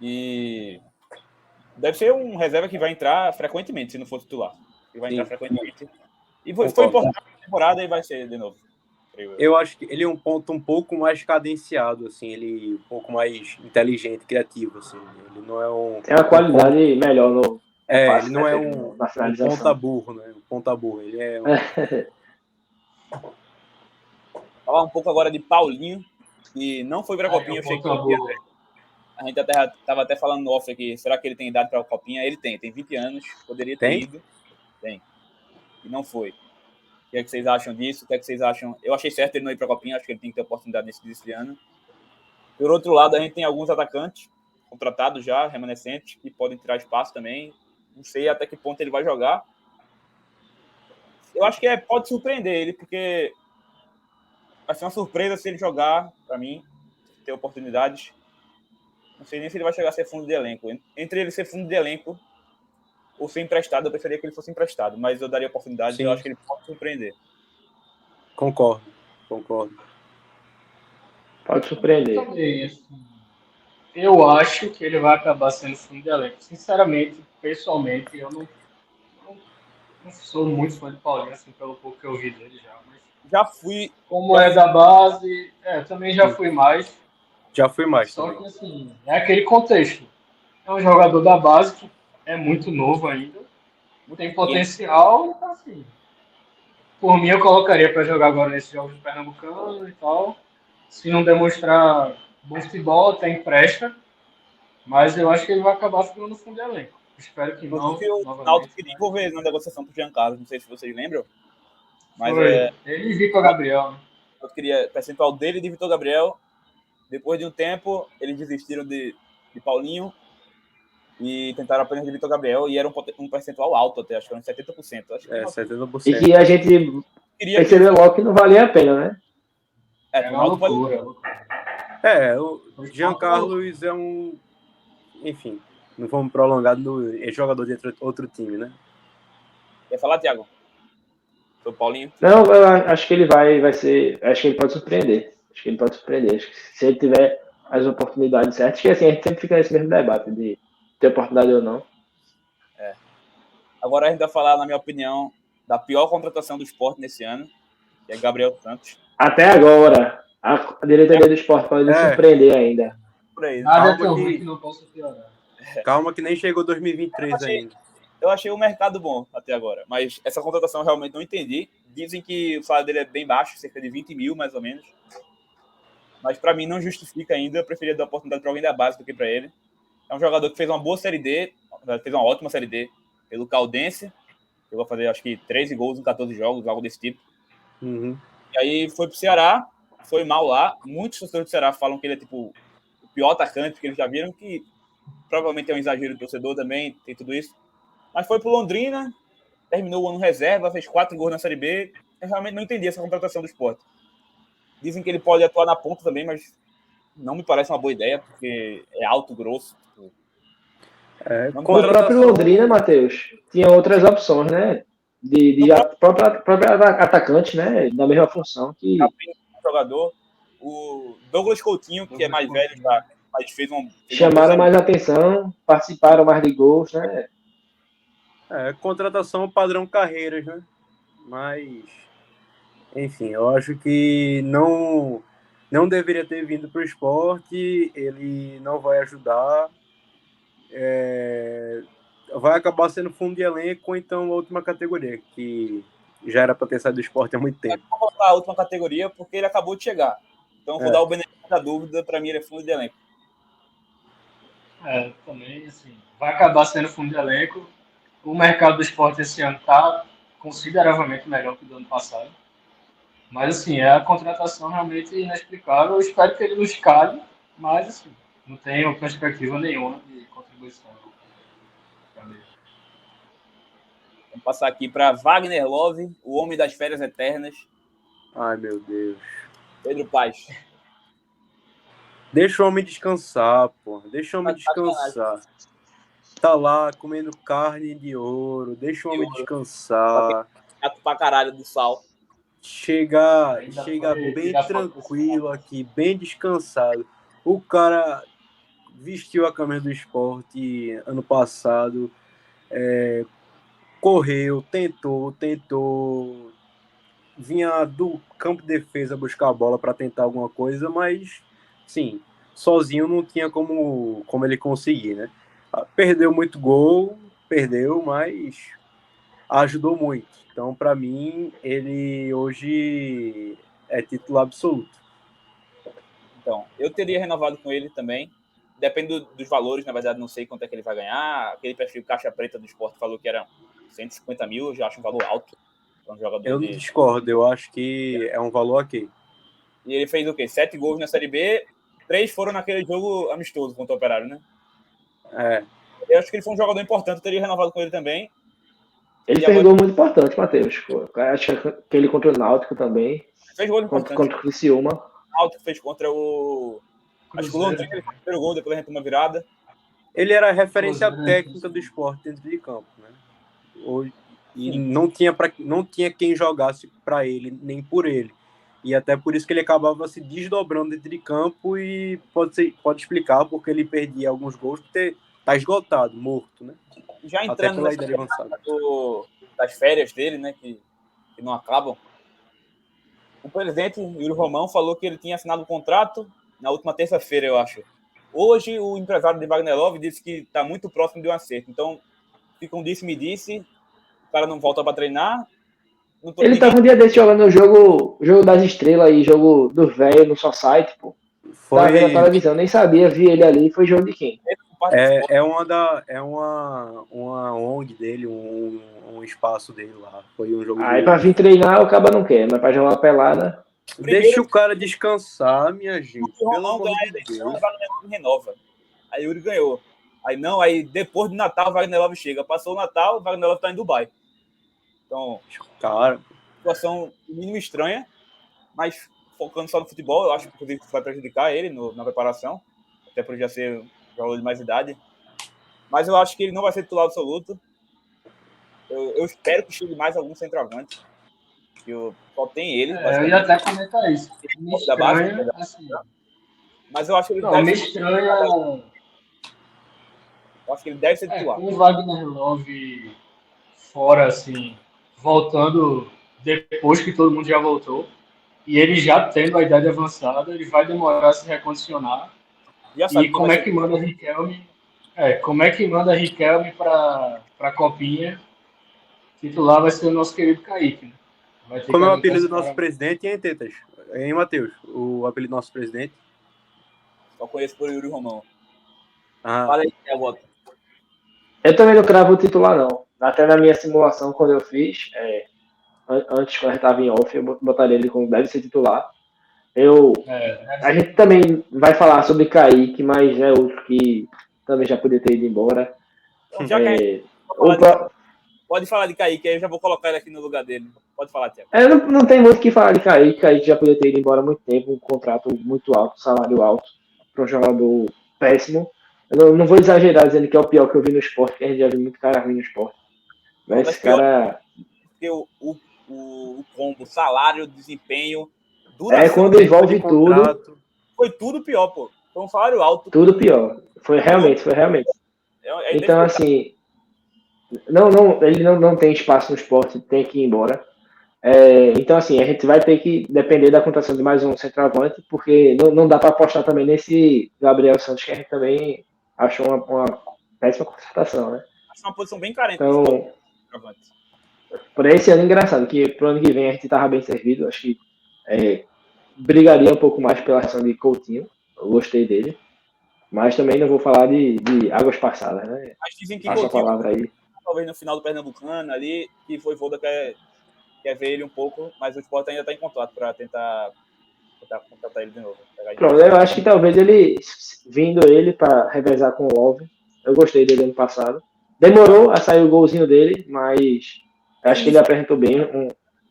E deve ser um reserva que vai entrar frequentemente, se não for titular. Ele vai entrar frequentemente. E foi importante na temporada e vai ser de novo. Eu acho que ele é um ponto um pouco mais cadenciado, assim, ele um pouco mais inteligente, criativo, assim. Ele não é um... Tem uma qualidade melhor no passe, ele não é na finalização. ponta burro, né? Ponta burro, ele é Falar um pouco agora de Paulinho, que não foi para a Copinha. A gente estava até falando no off aqui, será que ele tem idade para a Copinha? Ele tem 20 anos, poderia ter ido. Tem. E não foi. O que é que vocês acham disso? O que é que vocês acham? Eu achei certo ele não ir para a Copinha, acho que ele tem que ter oportunidade nesse ano. Por outro lado, a gente tem alguns atacantes contratados já, remanescentes, que podem tirar espaço também. Não sei até que ponto ele vai jogar. Eu acho que pode surpreender ele, porque vai ser uma surpresa se ele jogar, para mim, ter oportunidades. Não sei nem se ele vai chegar a ser fundo de elenco. Entre ele ser fundo de elenco ou ser emprestado, eu preferia que ele fosse emprestado, mas eu daria oportunidade. Eu acho que ele pode surpreender. Concordo. Pode surpreender. Também, assim, eu acho que ele vai acabar sendo fundo de elenco. Sinceramente, pessoalmente, eu não sou muito fã de Paulinho, assim, pelo pouco que eu vi dele já. Mas já fui. Como é da base, também já fui mais. Já fui mais. Só também. Que, assim, é aquele contexto. É um jogador da base que é muito novo ainda. Tem potencial, então, assim. Por mim, eu colocaria para jogar agora nesses jogos do Pernambucano e tal. Se não demonstrar bom futebol, até empresta. Mas eu acho que ele vai acabar ficando no fundo de elenco. Espero que não. O Náutico queria envolver na negociação pro Giancarlo, não sei se vocês lembram. Mas ele e Vitor Gabriel. Né? Eu queria percentual dele e de Vitor Gabriel. Depois de um tempo, eles desistiram de Paulinho e tentaram apenas de Vitor Gabriel, e era um percentual alto até, acho que era uns 70%. Acho que 70%. E que a gente percebeu logo que não valia a pena, né? É uma loucura. O Giancarlo é um... Enfim, não vamos prolongar é jogador de outro time, né? Quer falar, Thiago? Sou Paulinho? Não, eu acho que ele vai ser... Acho que ele pode surpreender. Acho que se ele tiver as oportunidades certas, que assim, a gente sempre fica nesse mesmo debate de ter oportunidade ou não. Agora a gente vai falar, na minha opinião, da pior contratação do Sport nesse ano, que é Gabriel Santos. Até agora, a diretoria do Sport pode surpreender ainda. Por aí. Nada é tão ruim que não possa piorar. Calma que nem chegou 2023 ainda. Eu achei o mercado bom até agora, mas essa contratação eu realmente não entendi. Dizem que o salário dele é bem baixo, cerca de 20 mil, mais ou menos. Mas para mim não justifica ainda. Eu preferia dar oportunidade para alguém da base do que para ele. É um jogador que fez uma boa Série D, fez uma ótima Série D pelo Caldense. Chegou a fazer, acho que, 13 gols em 14 jogos, algo desse tipo. Uhum. E aí foi pro Ceará, foi mal lá. Muitos torcedores do Ceará falam que ele é, tipo, o pior atacante, porque eles já viram que provavelmente é um exagero do torcedor também, tem tudo isso. Mas foi pro Londrina, terminou o ano reserva, fez 4 gols na Série B. Eu realmente não entendi essa contratação do Sport. Dizem que ele pode atuar na ponta também, mas não me parece uma boa ideia, porque é alto, grosso. O próprio Londrina, Matheus, tinha outras opções, né? De próprio atacante, né? Da mesma função que. Jogador, o Douglas Coutinho, que é mais velho, já, mas fez chamaram mais atenção, participaram mais de gols, né? Contratação padrão carreiras, né? Mas, enfim, eu acho que não deveria ter vindo para o Sport, ele não vai ajudar, vai acabar sendo fundo de elenco ou então a última categoria, que já era para ter saído do Sport há muito tempo. Eu vou botar a última categoria porque ele acabou de chegar. Então vou dar o benefício da dúvida, para mim ele é fundo de elenco. Também, assim, vai acabar sendo fundo de elenco. O mercado do esporte esse ano está consideravelmente melhor que o do ano passado. Mas, assim, é a contratação realmente inexplicável. Eu espero que ele nos cale, mas, assim, não tenho perspectiva nenhuma de contribuição. Vamos passar aqui para Wagner Love, o homem das férias eternas. Ai, meu Deus. Pedro Paes. Deixa o homem descansar, pô. Deixa o homem descansar. Tá lá comendo carne de ouro. Deixa o homem descansar. Gato pra caralho do sal. Chega bem tranquilo aqui, bem descansado. O cara vestiu a camisa do esporte ano passado, correu, tentou, vinha do campo de defesa buscar a bola para tentar alguma coisa, mas, sim, sozinho não tinha como ele conseguir, né? Perdeu muito gol, mas ajudou muito. Então, para mim, ele hoje é titular absoluto. Então, eu teria renovado com ele também. Depende dos valores, na verdade, não sei quanto é que ele vai ganhar. Aquele perfil caixa preta do esporte falou que era 150 mil, eu já acho um valor alto. Um jogador eu não discordo, eu acho que é um valor ok. E ele fez o quê? 7 gols na Série B, 3 foram naquele jogo amistoso contra o Operário, né? Eu acho que ele foi um jogador importante, eu teria renovado com ele também. Ele fez gol muito importante, Matheus. Acho que aquele contra o Náutico também. Fez gol importante. Contra o Criciúma. O Náutico fez contra o... Acho que o Londrina ele fez o primeiro gol, depois a gente uma virada. Ele era a referência técnica do esporte dentro de campo, né? E não tinha quem jogasse para ele, nem por ele. E até por isso que ele acabava se desdobrando dentro de campo e pode explicar porque ele perdia alguns gols porque tá esgotado, morto, né? Já entrando nessa das férias dele, né, que não acabam, o presidente, Yuri Romão, falou que ele tinha assinado um contrato na última terça-feira, eu acho. Hoje, o empresário de Wagner Love disse que está muito próximo de um acerto. Então, fica um disse-me-disse, o cara não volta para treinar. Ele estava um dia desse jogando o jogo das estrelas aí, jogo do velho no Society, pô. Tava vendo a televisão, nem sabia, vi ele ali, foi jogo de quem? É uma ONG dele, um espaço dele lá. Foi um jogo. Aí pra vir treinar o cara não quer, mas pra jogar uma pelada. Deixa o cara descansar, minha gente. Pelo amor de Deus. O Wagner Love renova. Aí o Yuri ganhou. Aí depois do Natal o Wagner Love chega. Passou o Natal, o Wagner Love tá em Dubai. Então, cara, situação mínimo estranha, mas focando só no futebol, eu acho que inclusive vai prejudicar ele na preparação, até por já ser um jogador de mais idade. Mas eu acho que ele não vai ser titular absoluto. Eu espero que chegue mais algum centroavante. Só tem ele. Eu ia até comentar isso. Me estranha, assim. Mas eu acho que ele não, me estranha. Eu acho que ele deve ser titular. Com o Wagner Love fora, assim, voltando depois que todo mundo já voltou, e ele já tendo a idade avançada, ele vai demorar a se recondicionar. E como é que manda o Riquelme Como é que manda Riquelme pra Copinha? Titular vai ser o nosso querido Kaique, né? Vai ter que Como é o aguentar apelido esse do nosso cara. presidente, hein, Tetas? Hein, Matheus? O apelido do nosso presidente? Só conheço por Yuri Romão. Ah, Fala aí, Thiago. Eu também não cravo o titular, não. Até na minha simulação, quando eu fiz, antes, quando a gente estava em off, eu botaria ele como deve ser titular. A gente também vai falar sobre Kaique, mas é outro que também já podia ter ido embora. Então, já que a gente pode falar de Kaique, aí eu já vou colocar ele aqui no lugar dele. Pode falar, Thiago. Não tem muito o que falar de Kaique. Kaique já podia ter ido embora há muito tempo, um contrato muito alto, salário alto, para um jogador péssimo. Eu não vou exagerar dizendo que é o pior que eu vi no esporte, porque a gente já viu muito cara ruim no esporte. Mas Mas esse pior cara. que o combo, salário, desempenho, duração. Quando envolve tudo, foi tudo pior, pô. Foi um salário alto. tudo pior. Foi realmente. Então, assim, ele não tem espaço no esporte, tem que ir embora. Então, assim, a gente vai ter que depender da contratação de mais um centroavante, porque não dá para apostar também nesse Gabriel Santos, que a gente também achou uma péssima contratação, né? Acho uma posição bem carente Então, do esporte. por esse ano, engraçado, que pro ano que vem a gente estava bem servido, acho que brigaria um pouco mais pela ação de Coutinho, eu gostei dele, mas também não vou falar de águas passadas, né? Mas dizem que Passa a Coutinho, palavra aí. talvez no final do Pernambucano ali, que foi Voda quer ver ele um pouco, mas o Sport ainda está em contato para tentar contratar ele de novo. Pronto, eu acho que talvez vindo ele para revezar com o Love, eu gostei dele ano passado. Demorou a sair o golzinho dele, mas acho que ele apresentou bem.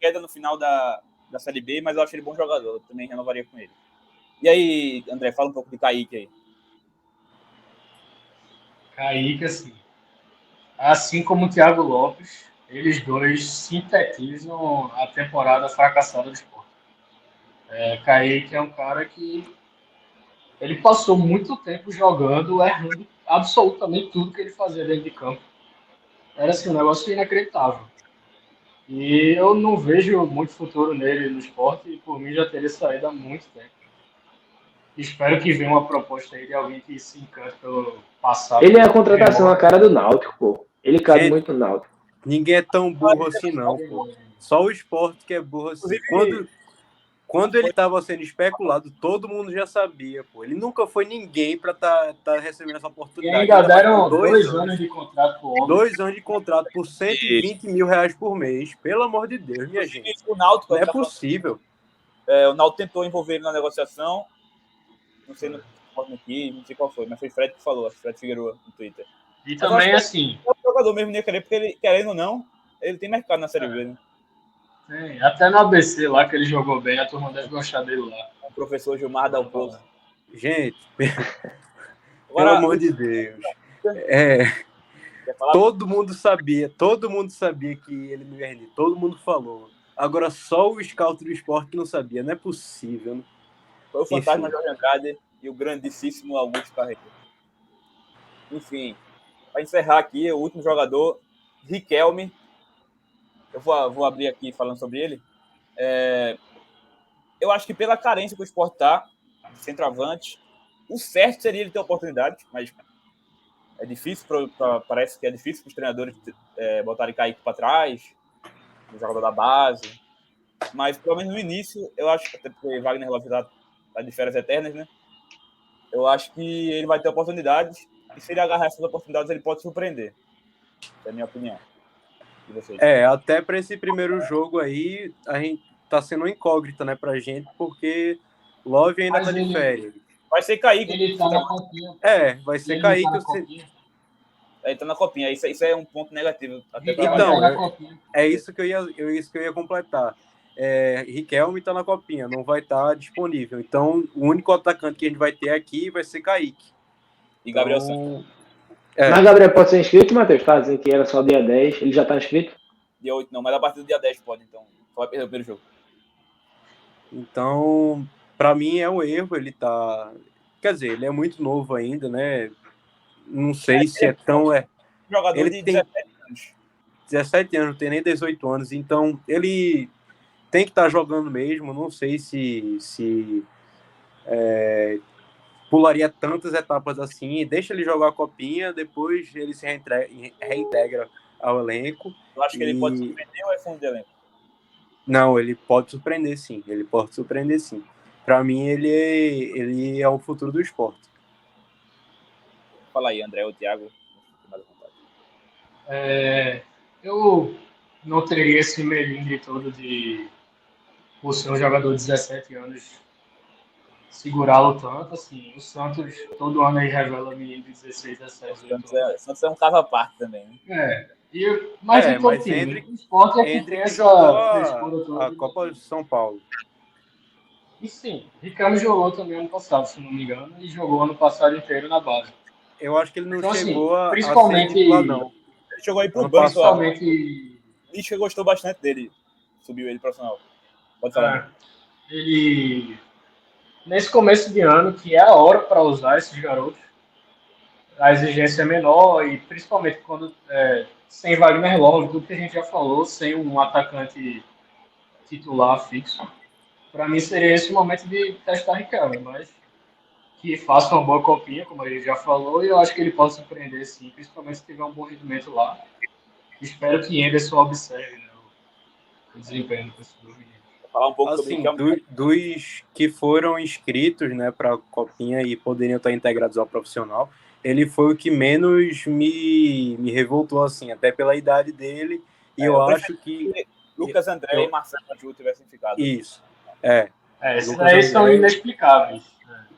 Queda no final da Série B, mas eu acho ele bom jogador, eu também renovaria com ele. E aí, André, fala um pouco de Kaique aí. Kaique, assim como o Thiago Lopes, eles dois sintetizam a temporada fracassada do esporte. Kaique é um cara que ele passou muito tempo jogando, errando absolutamente tudo que ele fazia dentro de campo. Era assim, um negócio inacreditável. E eu não vejo muito futuro nele no esporte e por mim já teria saído há muito tempo. Espero que venha uma proposta aí de alguém que se encante pelo passado. Ele é a contratação a cara do Náutico, pô. Ele cabe muito no Náutico. Ninguém é tão burro assim, não, pô. Só o esporte que é burro assim. Quando ele estava sendo especulado, todo mundo já sabia, pô. Ele nunca foi ninguém para tá recebendo essa oportunidade. E ainda deram 2 anos de contrato pro homem. 2 anos de contrato por R$120 mil por mês. Pelo amor de Deus, minha gente. O Náutico, não é possível. O Náutico tentou envolver ele na negociação. Não sei não sei qual foi, mas foi o Fred que falou, acho que Fred Figueiredo no Twitter. E também, assim... O jogador mesmo ia querer, porque ele, querendo ou não, ele tem mercado na Série B, né? Tem. Até no ABC lá, que ele jogou bem, a turma deve gostar dele lá. O professor Gilmar Dalpozo. Gente, pelo amor de Deus. Todo mundo sabia que ele não ia render. Todo mundo falou. Agora só o scout do esporte que não sabia. Não é possível. Né? Foi o fantasma Jorge Andrade e o grandíssimo Augusto Carreiro. Enfim, para encerrar aqui, o último jogador, Riquelme. Eu vou abrir aqui falando sobre ele. Eu acho que pela carência que o Sport está, de centroavante, o certo seria ele ter oportunidade, mas é difícil, parece que é difícil para os treinadores botarem Kaique para trás, o jogador da base. Mas, pelo menos no início, eu acho que até porque Wagner Love tá de férias eternas, né? Eu acho que ele vai ter oportunidades e se ele agarrar essas oportunidades, ele pode surpreender. Essa é a minha opinião. E vocês? Até para esse primeiro jogo aí, a gente tá sendo uma incógnita, né, pra gente, porque Love ainda tá de férias. Vai ser Kaique. Ele tá na copinha. Vai ser Kaique. Ele tá na copinha. Isso é um ponto negativo. Até então, é isso que eu ia completar. Riquelme tá na copinha, não vai estar disponível. Então, o único atacante que a gente vai ter aqui vai ser Kaique. E Gabriel Santos. Mas Gabriel pode ser inscrito, Matheus? Tá dizendo que era só dia 10. Ele já tá inscrito? Dia 8 não, mas a partir do dia 10 pode. Então, só vai perder o primeiro jogo. Então, pra mim é um erro. Ele tá... Quer dizer, ele é muito novo ainda, né? Não sei se é tão... Jogador ele de 17 anos. 17 anos, não tem nem 18 anos. Então, ele tem que estar jogando mesmo. Não sei se pularia tantas etapas assim, deixa ele jogar a copinha, depois ele se reintegra ao elenco. Eu acho que ele pode surpreender ou é fundo de elenco? Não, ele pode surpreender sim. Para mim, ele é o futuro do esporte. Fala aí, André ou Thiago. Eu não teria esse melindre todo por ser um jogador de 17 anos, segurá-lo tanto. Assim, o Santos todo ano aí revela menino de 16, 17, 18 anos. O Santos é um caso à parte também. Né? Mas em todo time, o esporte é que tem essa frescura toda. A Copa de São Paulo. E sim, Ricardo jogou também ano passado, se não me engano, e jogou ano passado inteiro na base. Eu acho que ele não então, chegou assim, principalmente, a ser titular, não. Ele jogou aí pro banco. Principalmente... Lisca gostou bastante dele. Subiu ele profissional. Pode falar. Ele... Nesse começo de ano, que é a hora para usar esses garotos, a exigência é menor e principalmente quando sem Wagner Love, tudo que a gente já falou, sem um atacante titular fixo, para mim seria esse momento de testar Riquelme, mas que faça uma boa copinha, como a gente já falou, e eu acho que ele pode surpreender sim, principalmente se tiver um bom rendimento lá. Espero que Anderson observe, né, o desempenho do pessoal. Falar um pouco assim, sobre dos que foram inscritos, né, para a copinha e poderiam estar integrados ao profissional, ele foi o que menos me revoltou, assim, até pela idade dele, e eu acho que Lucas André e Marcelo Aju tivessem ficado. Isso. Esses aí são inexplicáveis.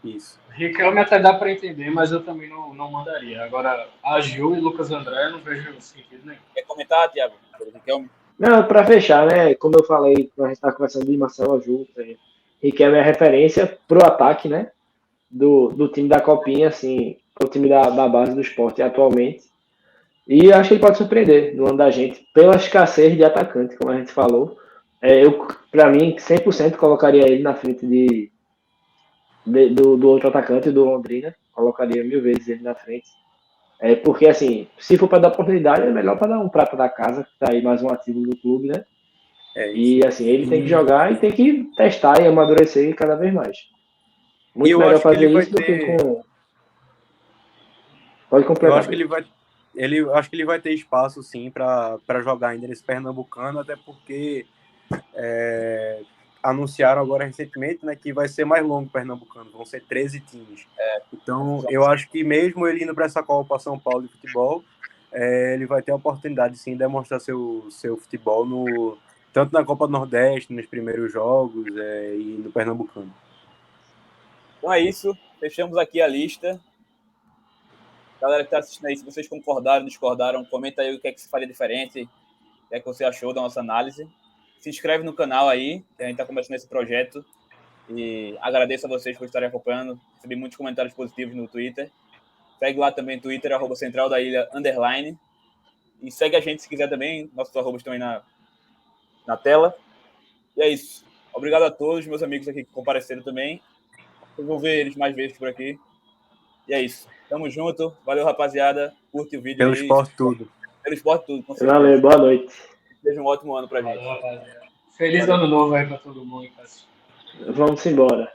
Isso. Riquelme até dá para entender, mas eu também não mandaria. Agora, Aju e Lucas André eu não vejo sentido nenhum. Quer comentar, Thiago, sobre Riquelme? Não, para fechar, né? Como eu falei, a gente está conversando de Marcelo Aju, Riquelme é referência pro ataque, né? Do time da Copinha, assim, o time da base do esporte atualmente. E eu acho que ele pode surpreender no ano da gente, pela escassez de atacante, como a gente falou. Para mim, 100% colocaria ele na frente do outro atacante, do Londrina. Colocaria 1000 vezes ele na frente. Porque, assim, se for para dar oportunidade, é melhor para dar um prata da casa, que tá aí mais um ativo do clube, né? E, assim, ele tem que jogar e tem que testar e amadurecer cada vez mais. Muito melhor fazer isso do que com... Pode completar. Eu acho que ele vai ter espaço, sim, para jogar ainda nesse Pernambucano, até porque anunciaram agora recentemente, né, que vai ser mais longo o Pernambucano, vão ser 13 times. Então, eu acho que mesmo ele indo para essa Copa São Paulo de futebol, ele vai ter a oportunidade, sim, de demonstrar seu futebol tanto na Copa do Nordeste, nos primeiros jogos, e no Pernambucano. Então é isso, fechamos aqui a lista. Galera que está assistindo aí, se vocês concordaram, discordaram, comenta aí o que é que se faria diferente, o que é que você achou da nossa análise. Se inscreve no canal aí, que a gente está começando esse projeto. E agradeço a vocês por estarem acompanhando. Recebi muitos comentários positivos no Twitter. Segue lá também no Twitter, @centraldailha_. E segue a gente se quiser também. Nossos arrobas estão aí na tela. E é isso. Obrigado a todos, meus amigos aqui que compareceram também. Eu vou ver eles mais vezes por aqui. E é isso. Tamo junto. Valeu, rapaziada. Curte o vídeo Pelo aí. esporte tudo. Pelo esporte tudo, com certeza. Valeu, boa noite. Seja um ótimo ano pra gente. Feliz ano novo aí pra todo mundo. Vamos embora.